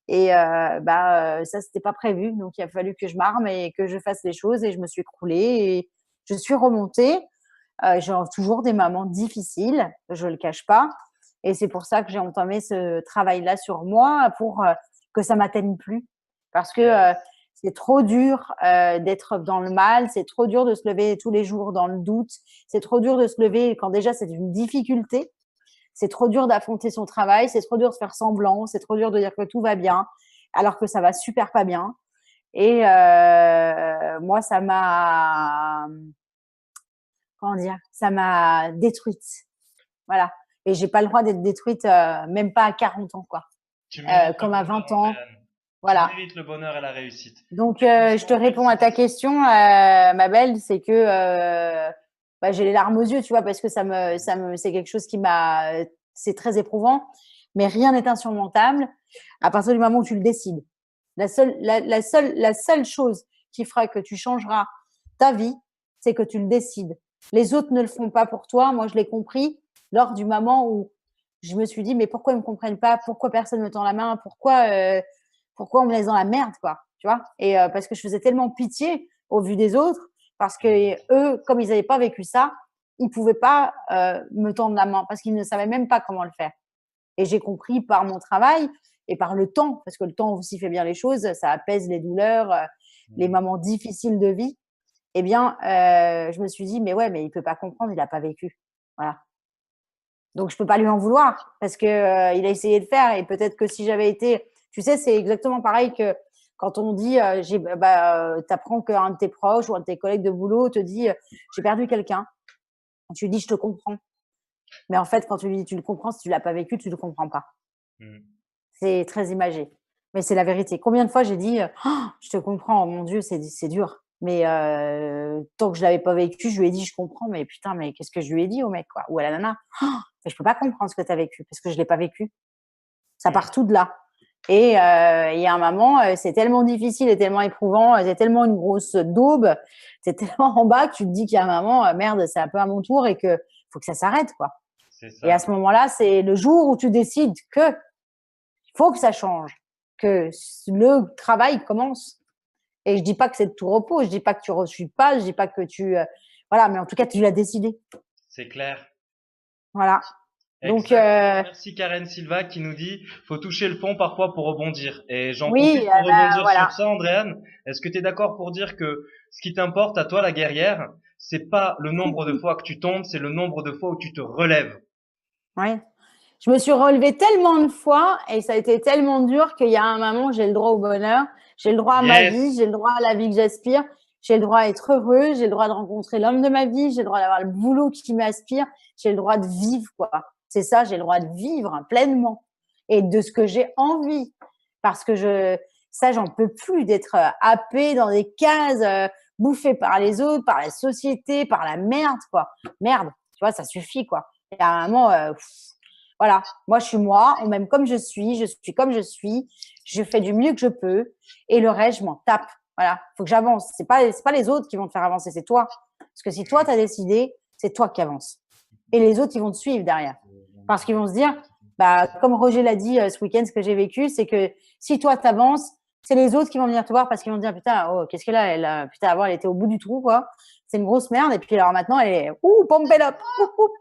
Et ça, c'était pas prévu. Donc, il a fallu que je m'arme et que je fasse les choses et je me suis écroulée et je suis remontée. J'ai toujours des moments difficiles, je le cache pas. Et c'est pour ça que j'ai entamé ce travail-là sur moi pour que ça m'atteigne plus. Parce que c'est trop dur d'être dans le mal, c'est trop dur de se lever tous les jours dans le doute, c'est trop dur de se lever quand déjà c'est une difficulté, c'est trop dur d'affronter son travail, c'est trop dur de faire semblant, c'est trop dur de dire que tout va bien alors que ça va super pas bien. Et moi, ça m'a… Comment dire, ça m'a détruite. Voilà. Et j'ai pas le droit d'être détruite, même pas à 40 ans, quoi. Comme à 20 ans. Voilà. Tu mérites le bonheur et la réussite. Donc, je te réponds à ta question, ma belle, c'est que j'ai les larmes aux yeux, tu vois, parce que c'est quelque chose c'est très éprouvant, mais rien n'est insurmontable à partir du moment où tu le décides. La seule chose qui fera que tu changeras ta vie, c'est que tu le décides. Les autres ne le font pas pour toi. Moi, je l'ai compris lors du moment où je me suis dit, mais pourquoi ils me comprennent pas? Pourquoi personne me tend la main? Pourquoi on me laisse dans la merde, quoi? Tu vois? Et parce que je faisais tellement pitié au vu des autres, parce que eux, comme ils n'avaient pas vécu ça, ils pouvaient pas me tendre la main parce qu'ils ne savaient même pas comment le faire. Et j'ai compris par mon travail et par le temps, parce que le temps aussi fait bien les choses, ça apaise les douleurs, les moments difficiles de vie. Eh bien, je me suis dit, mais ouais, mais il peut pas comprendre, il a pas vécu. Voilà. Donc, je peux pas lui en vouloir parce que il a essayé de faire et peut-être que si j'avais été, tu sais, c'est exactement pareil que quand on dit, t'apprends qu'un de tes proches ou un de tes collègues de boulot te dit, j'ai perdu quelqu'un. Tu lui dis, je te comprends. Mais en fait, quand tu lui dis, tu le comprends, si tu l'as pas vécu, tu le comprends pas. C'est très imagé. Mais c'est la vérité. Combien de fois j'ai dit, je te comprends, oh, mon Dieu, c'est dur. Mais tant que je l'avais pas vécu, je lui ai dit, je comprends, mais putain, mais qu'est-ce que je lui ai dit au mec, quoi, ou à la nana? Mais je peux pas comprendre ce que tu as vécu parce que je l'ai pas vécu. Ça part tout de là. Et il y a un moment, c'est tellement difficile et tellement éprouvant, c'est tellement une grosse daube, c'est tellement en bas que tu te dis qu'il y a un moment, merde, c'est un peu à mon tour et que faut que ça s'arrête, quoi. C'est Et à ça. ce moment-là, c'est le jour où tu décides que faut que ça change, que le travail commence. Et je dis pas que c'est de tout repos, je dis pas que tu refuses pas, je dis pas que tu, voilà, mais en tout cas, tu l'as décidé. C'est clair. Voilà. Donc, Exactement. Merci Karen Silva qui nous dit faut toucher le fond parfois pour rebondir. Et j'en oui, profite pour rebondir voilà. sur ça, Andréane. Est-ce que tu es d'accord pour dire que ce qui t'importe à toi, la guerrière, c'est pas le nombre de fois que tu tombes, c'est le nombre de fois où tu te relèves. Ouais. Je me suis relevée tellement de fois et ça a été tellement dur qu'il y a un moment, j'ai le droit au bonheur, j'ai le droit à ma vie, Yes. j'ai le droit à la vie que j'aspire, j'ai le droit à être heureux, j'ai le droit de rencontrer l'homme de ma vie, j'ai le droit d'avoir le boulot qui m'aspire, j'ai le droit de vivre, quoi. C'est ça, j'ai le droit de vivre pleinement et de ce que j'ai envie. Parce que ça, j'en peux plus d'être happée dans des cases, bouffée par les autres, par la société, par la merde, quoi. Merde, tu vois, ça suffit, quoi. Et à un moment, voilà, moi je suis moi, même comme je suis comme je suis, je fais du mieux que je peux et le reste, je m'en tape. Voilà, faut que j'avance. C'est pas les autres qui vont te faire avancer, c'est toi. Parce que si toi tu as décidé, c'est toi qui avances. Et les autres, ils vont te suivre derrière. Parce qu'ils vont se dire, bah, comme Roger l'a dit ce week-end, ce que j'ai vécu, c'est que si toi tu avances, c'est les autres qui vont venir te voir parce qu'ils vont te dire, putain, oh, qu'est-ce qu'elle a, putain, avant, elle était au bout du trou, quoi. C'est une grosse merde. Et puis alors maintenant, elle est, pump it up,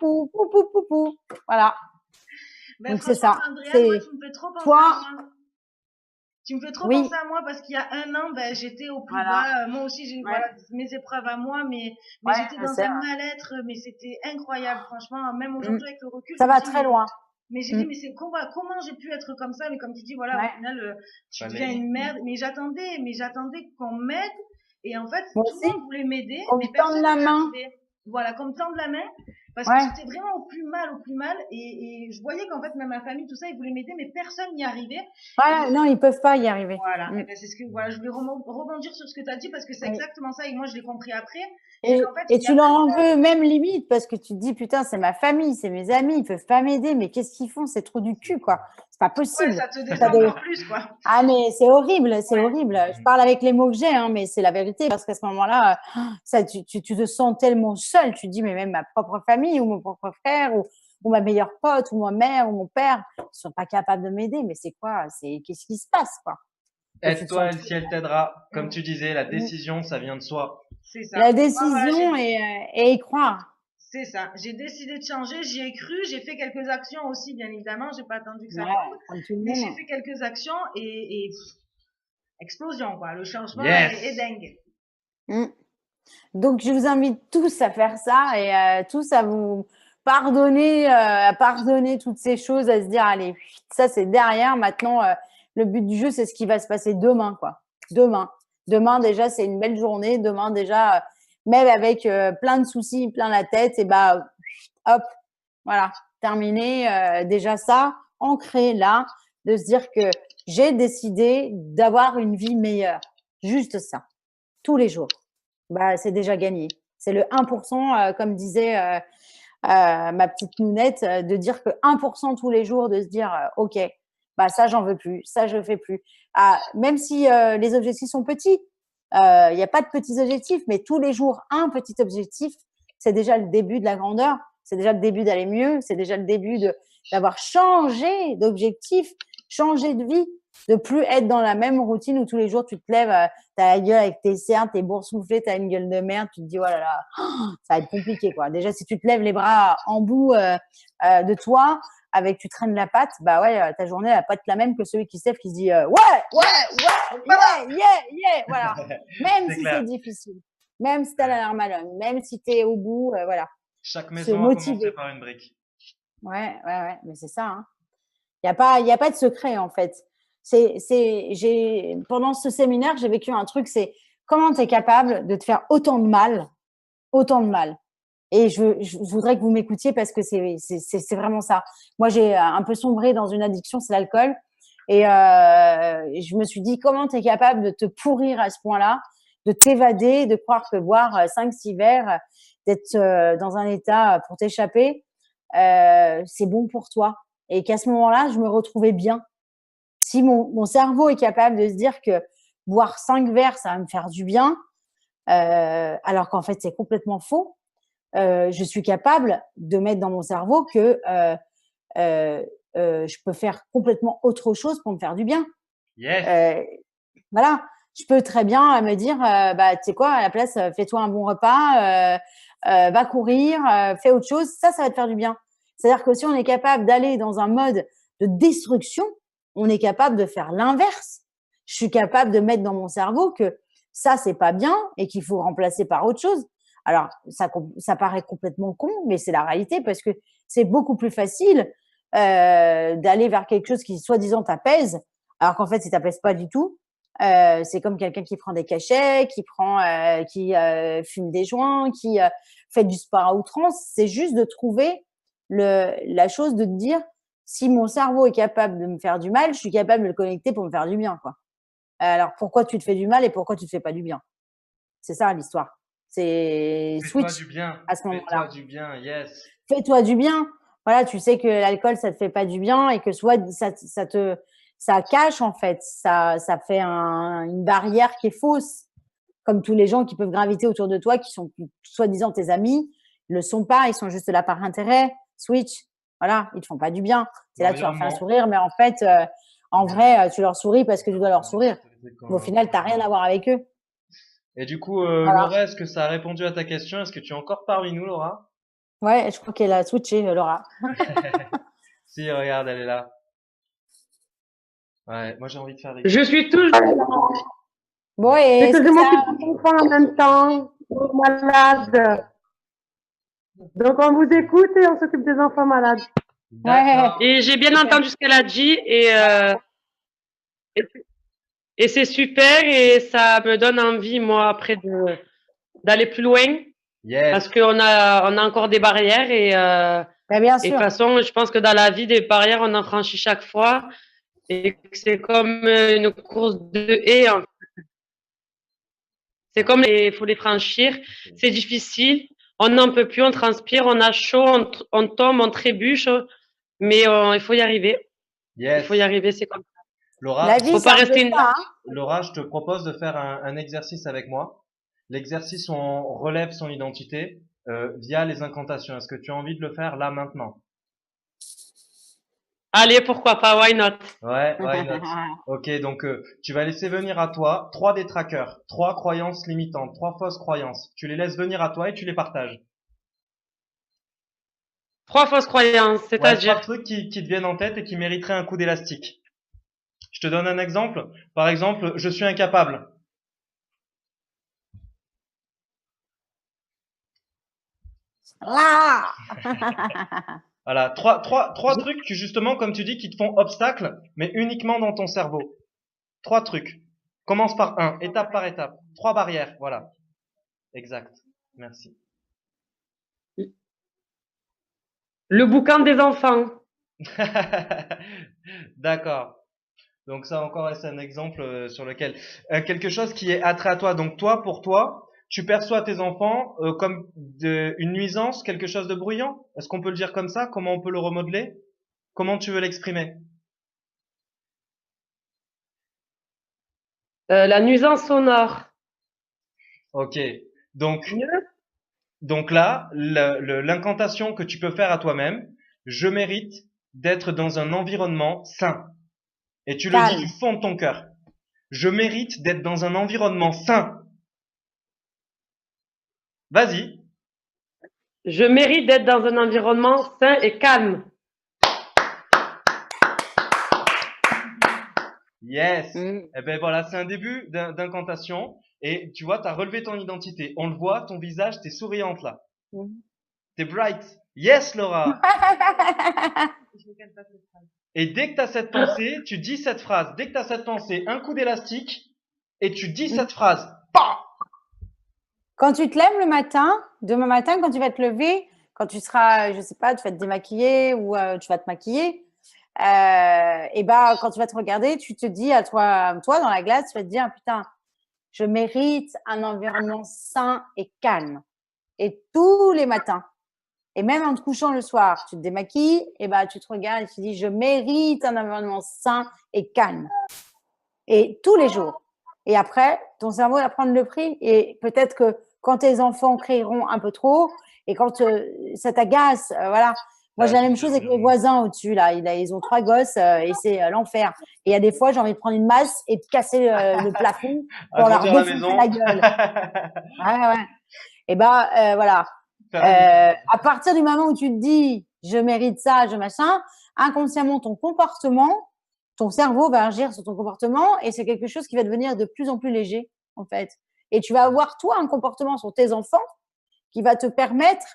pou. Voilà. Ben, Donc c'est franchement, ça. Andrea, moi, tu me fais trop penser toi, à moi. Tu me fais trop oui, penser à moi parce qu'il y a un an, ben, j'étais au plus voilà. bas. Moi aussi, j'ai Ouais, voilà, mes épreuves à moi, mais ouais, j'étais je dans sais. un mal-être, mais c'était incroyable. Franchement, même Mm. aujourd'hui avec le recul, Ça je me va dis, très loin. mais j'ai dit, mais c'est comment j'ai pu être comme ça? Mais comme tu dis, voilà, au Ouais. final, tu deviens Fallait. une merde. Mais j'attendais qu'on m'aide. Et en fait, Moi tout le aussi, monde voulait m'aider, qu'on mais me tende personne la n'y main. arrivait. Voilà, comme tendre la main, parce que Ouais. j'étais vraiment au plus mal, et je voyais qu'en fait, même ma famille, tout ça, ils voulaient m'aider, mais personne n'y arrivait. Ouais, non, ils peuvent pas y arriver. Voilà, Mm. et ben c'est ce que voilà, je voulais rebondir sur ce que tu as dit parce que c'est Oui. exactement ça et moi je l'ai compris après. C'est Et, qu'en fait, et il y a tu leur pas en de veux même limite parce que tu te dis, putain, c'est ma famille, c'est mes amis, ils peuvent pas m'aider, mais qu'est-ce qu'ils font? C'est trop du cul, quoi. C'est pas ouais, possible. ça te T'as descend des, encore plus quoi. Ah, mais c'est horrible, c'est Ouais. horrible. Je parle avec les mots que j'ai, hein, mais c'est la vérité parce qu'à ce moment-là, ça, tu te sens tellement seul. Tu te dis, mais même ma propre famille ou mon propre frère ou ma meilleure pote ou ma mère ou mon père ne sont pas capables de m'aider. Mais c'est quoi? Qu'est-ce qui se passe, quoi? Et tu te Aide-toi, sens elle, si elle t'aidera. Comme Mm. tu disais, la tout. décision, ça vient de soi. C'est ça. La Moi, voilà, décision et y croire. c'est ça. J'ai décidé de changer, j'y ai cru, j'ai fait quelques actions aussi, bien évidemment. J'ai pas attendu que ça Ouais, tombe, comme tout le mais j'ai monde. fait quelques actions et explosion quoi. Le changement est Yes. dingue. Mm. Donc, je vous invite tous à faire ça et tous à vous pardonner toutes ces choses, à se dire, allez, ça c'est derrière. Maintenant, le but du jeu, c'est ce qui va se passer demain, quoi. Demain. Demain, déjà, c'est une belle journée. Demain, déjà, même avec plein de soucis, plein la tête, et bah, hop, voilà, terminé. Déjà ça, ancré là, de se dire que j'ai décidé d'avoir une vie meilleure. Juste ça, tous les jours. Bah, c'est déjà gagné. C'est le 1%, comme disait ma petite nounette, de dire que 1% tous les jours, de se dire, OK, bah ça, j'en veux plus, ça, je fais plus. Ah, même si les objectifs sont petits, il n'y a pas de petits objectifs, mais tous les jours, un petit objectif, c'est déjà le début de la grandeur, c'est déjà le début d'aller mieux, c'est déjà le début d'avoir changé d'objectif, changé de vie, de plus être dans la même routine où tous les jours tu te lèves, t'as la gueule avec tes cernes, t'es boursouflé, t'as une gueule de merde, tu te dis, oh là là, ça va être compliqué, quoi. Déjà, si tu te lèves les bras en bout de toi, avec tu traînes la patte, bah ouais, ta journée, elle va pas être la même que celui qui se lève, qui se dit, yeah, voilà. Même C'est si c'est clair. difficile, même si t'as la larme à l'œil, même si t'es au bout, voilà. Chaque Se maison a commencé motiver. par une brique. Ouais, mais c'est ça, hein. Il y a pas de secret, en fait. Pendant ce séminaire, j'ai vécu un truc, c'est comment tu es capable de te faire autant de mal. Et je voudrais que vous m'écoutiez parce que c'est vraiment ça. Moi, j'ai un peu sombré dans une addiction, c'est l'alcool. Et je me suis dit, comment tu es capable de te pourrir à ce point-là, de t'évader, de croire que boire 5-6 verres, d'être dans un état pour t'échapper, c'est bon pour toi. Et qu'à ce moment-là, je me retrouvais bien. Si mon cerveau est capable de se dire que boire 5 verres, ça va me faire du bien, alors qu'en fait, c'est complètement faux, je suis capable de mettre dans mon cerveau que je peux faire complètement autre chose pour me faire du bien. Yes. Voilà, je peux très bien me dire, bah, tu sais quoi, à la place, fais-toi un bon repas, va courir, fais autre chose, ça va te faire du bien. C'est-à-dire que si on est capable d'aller dans un mode de destruction, on est capable de faire l'inverse. Je suis capable de mettre dans mon cerveau que ça, c'est pas bien et qu'il faut remplacer par autre chose. Alors, ça paraît complètement con, mais c'est la réalité parce que c'est beaucoup plus facile d'aller vers quelque chose qui, soi-disant, t'apaise, alors qu'en fait, ça t'apaise pas du tout. C'est comme quelqu'un qui prend des cachets, qui fume des joints, qui fait du sport à outrance. C'est juste de trouver la chose de te dire, si mon cerveau est capable de me faire du mal, je suis capable de le connecter pour me faire du bien, quoi. Alors, pourquoi tu te fais du mal et pourquoi tu te fais pas du bien? C'est ça l'histoire. C'est Fais-toi switch du bien. à ce Fais-toi moment-là. du bien. Yes. Fais-toi du bien. Voilà, tu sais que l'alcool, ça te fait pas du bien et que soit ça cache en fait, ça fait une barrière qui est fausse. Comme tous les gens qui peuvent graviter autour de toi, qui sont soi-disant tes amis, ils le sont pas, ils sont juste là par intérêt. Switch, voilà, ils te font pas du bien. C'est là, tu leur fais un L'environnement. sourire, mais en fait, en vrai, tu leur souris parce que tu dois leur sourire. Mais au final, t'as rien à voir avec eux. Et du coup, Voilà. Laura, est-ce que ça a répondu à ta question? Est-ce que tu es encore parmi nous, Laura? Ouais, je crois qu'elle a switché, Laura. Si, regarde, elle est là. Ouais, moi j'ai envie de faire des Je suis toujours là. Bon, et C'est est-ce que que je ça… m'occupe des enfants en même temps, aux malades. Donc on vous écoute et on s'occupe des enfants malades. D'accord. Et j'ai bien entendu ce qu'elle a dit et, et c'est super et ça me donne envie, moi, après d'aller plus loin parce Yes. qu'on on a encore des barrières Ben, bien et de toute sûr. façon, je pense que dans la vie, des barrières, on en franchit chaque fois et que c'est comme une course de haies. C'est comme il faut les franchir. C'est difficile. On n'en peut plus, on transpire, on a chaud, on tombe, on trébuche, mais il faut y arriver. Il faut y Yes. arriver, c'est comme ça. Laura, La vie, Faut c'est pas un peu rester une. ça, hein. Laura, je te propose de faire un exercice avec moi. L'exercice où on relève son identité via les incantations. Est-ce que tu as envie de le faire là maintenant? Allez, pourquoi pas, why not? Ouais, why not? Ok, donc tu vas laisser venir à toi 3 détraqueurs, 3 croyances limitantes, 3 fausses croyances. Tu les laisses venir à toi et tu les partages. 3 fausses croyances, Ouais, c'est-à-dire. 3 trucs qui te viennent en tête et qui mériteraient un coup d'élastique. Je te donne un exemple. Par exemple, je suis incapable. Ah Voilà, trois trucs que justement, comme tu dis, qui te font obstacle, mais uniquement dans ton cerveau. 3 trucs. Commence par un, étape par étape. 3 barrières, voilà. Exact. Merci. Le boucan des enfants. D'accord. Donc ça encore, c'est un exemple sur lequel quelque chose qui est attrait à toi. Donc toi, pour toi, tu perçois tes enfants comme une nuisance, quelque chose de bruyant. Est-ce qu'on peut le dire comme ça? Comment on peut le remodeler? Comment tu veux l'exprimer? La nuisance sonore. Ok. Donc Mieux. Donc là, l'incantation que tu peux faire à toi-même, je mérite d'être dans un environnement sain. Et tu le dis du Calme. fond de ton cœur. Je mérite d'être dans un environnement sain. Vas-y. Je mérite d'être dans un environnement sain et calme. Yes. Mm. Eh ben voilà, c'est un début d'incantation. Et tu vois, tu as relevé ton identité. On le voit, ton visage, t'es souriante là. T'es bright. Yes, Laura. Et dès que tu as cette pensée, tu dis cette phrase. Dès que tu as cette pensée, un coup d'élastique et tu dis cette phrase. Pah! Quand tu te lèves le matin, demain matin, quand tu vas te lever, quand tu seras, je sais pas, tu vas te démaquiller ou tu vas te maquiller, et ben quand tu vas te regarder, tu te dis à toi dans la glace, tu vas te dire putain, je mérite un environnement sain et calme. Et tous les matins, Et même en te couchant le soir, tu te démaquilles, et bah, tu te regardes et tu te dis, je mérite un environnement sain et calme. Et tous les jours. Et après, ton cerveau va prendre le prix. Et peut-être que quand tes enfants crieront un peu trop, et quand ça t'agace, voilà. Moi, j'ai la même chose avec mes voisins au-dessus, là. Ils ont 3 gosses et c'est l'enfer. Et il y a des fois, j'ai envie de prendre une masse et de casser le plafond pour leur Agrandir la défoncer maison. la gueule. Ouais. Et bah, voilà. À partir du moment où tu te dis, je mérite ça, je machin, inconsciemment, ton cerveau va agir sur ton comportement et c'est quelque chose qui va devenir de plus en plus léger, en fait. Et tu vas avoir, toi, un comportement sur tes enfants qui va te permettre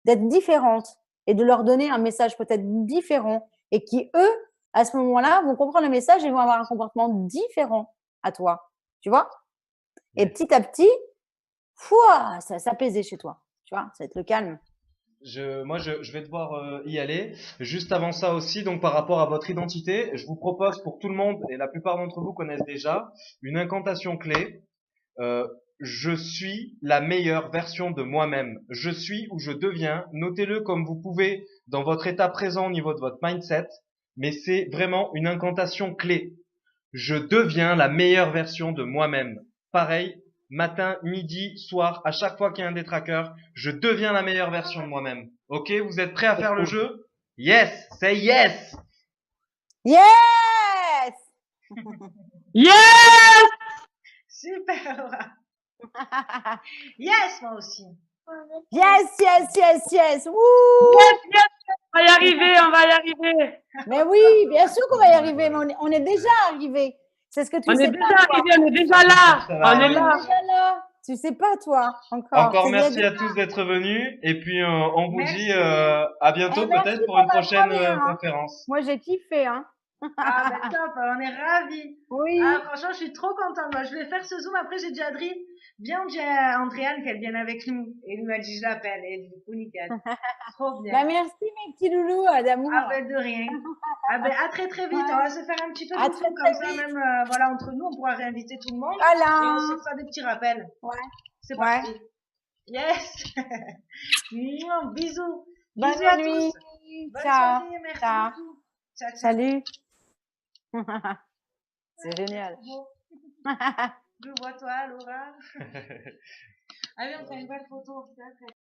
d'être différente et de leur donner un message peut-être différent et qui, eux, à ce moment-là, vont comprendre le message et vont avoir un comportement différent à toi. Tu vois? Et petit à petit, ça va s'apaiser chez toi. Tu vois? Ça va être le calme. Moi, je vais devoir y aller. Juste avant ça aussi, donc par rapport à votre identité, je vous propose pour tout le monde, et la plupart d'entre vous connaissent déjà, une incantation clé. Euh, je suis la meilleure version de moi-même. Je suis ou je deviens. Notez-le comme vous pouvez dans votre état présent au niveau de votre mindset, mais c'est vraiment une incantation clé. Je deviens la meilleure version de moi-même. Pareil, matin, midi, soir, à chaque fois qu'il y a un détraqueur, je deviens la meilleure version de moi-même. Ok, vous êtes prêts à faire le jeu? Yes, say yes! Yes! Yes! Super, Laura. Yes, moi aussi. Yes! Wouh! On va y arriver, on va y arriver. Mais oui, bien sûr qu'on va y arriver, mais on est déjà arrivé. C'est ce que tu On est sais déjà pas, toi. arrivé, on est déjà là. On est là. Déjà là. Tu sais pas, toi, encore. Encore merci à tous d'être venus et puis on vous dit à bientôt peut-être pour une prochaine conférence. Moi, j'ai kiffé, hein. Ah, ben top, on est ravis. Oui. Ah, franchement, je suis trop contente. Moi, je vais faire ce Zoom. Après, j'ai dit à Adri, bien dit à Andréane qu'elle vienne avec nous. Et elle m'a dit, je l'appelle. Et du coup, nickel. Trop bien. Bah, merci, mes petits loulous d'amour. Ah, ben, de rien. Ah, ben, à très, très vite. On va se faire un petit peu de Zoom comme ça, même, voilà, entre nous, on pourra réinviter tout le monde. Voilà. Et on se fera des petits rappels. Ouais. C'est parti. Yes. Bisous. Bonne Bisous à nuit. tous. Bonne Ciao. soirée. Merci Ciao. beaucoup. Ciao, ciao. Salut. C'est génial. Je vois toi, Laura. Allez, on fait une belle photo.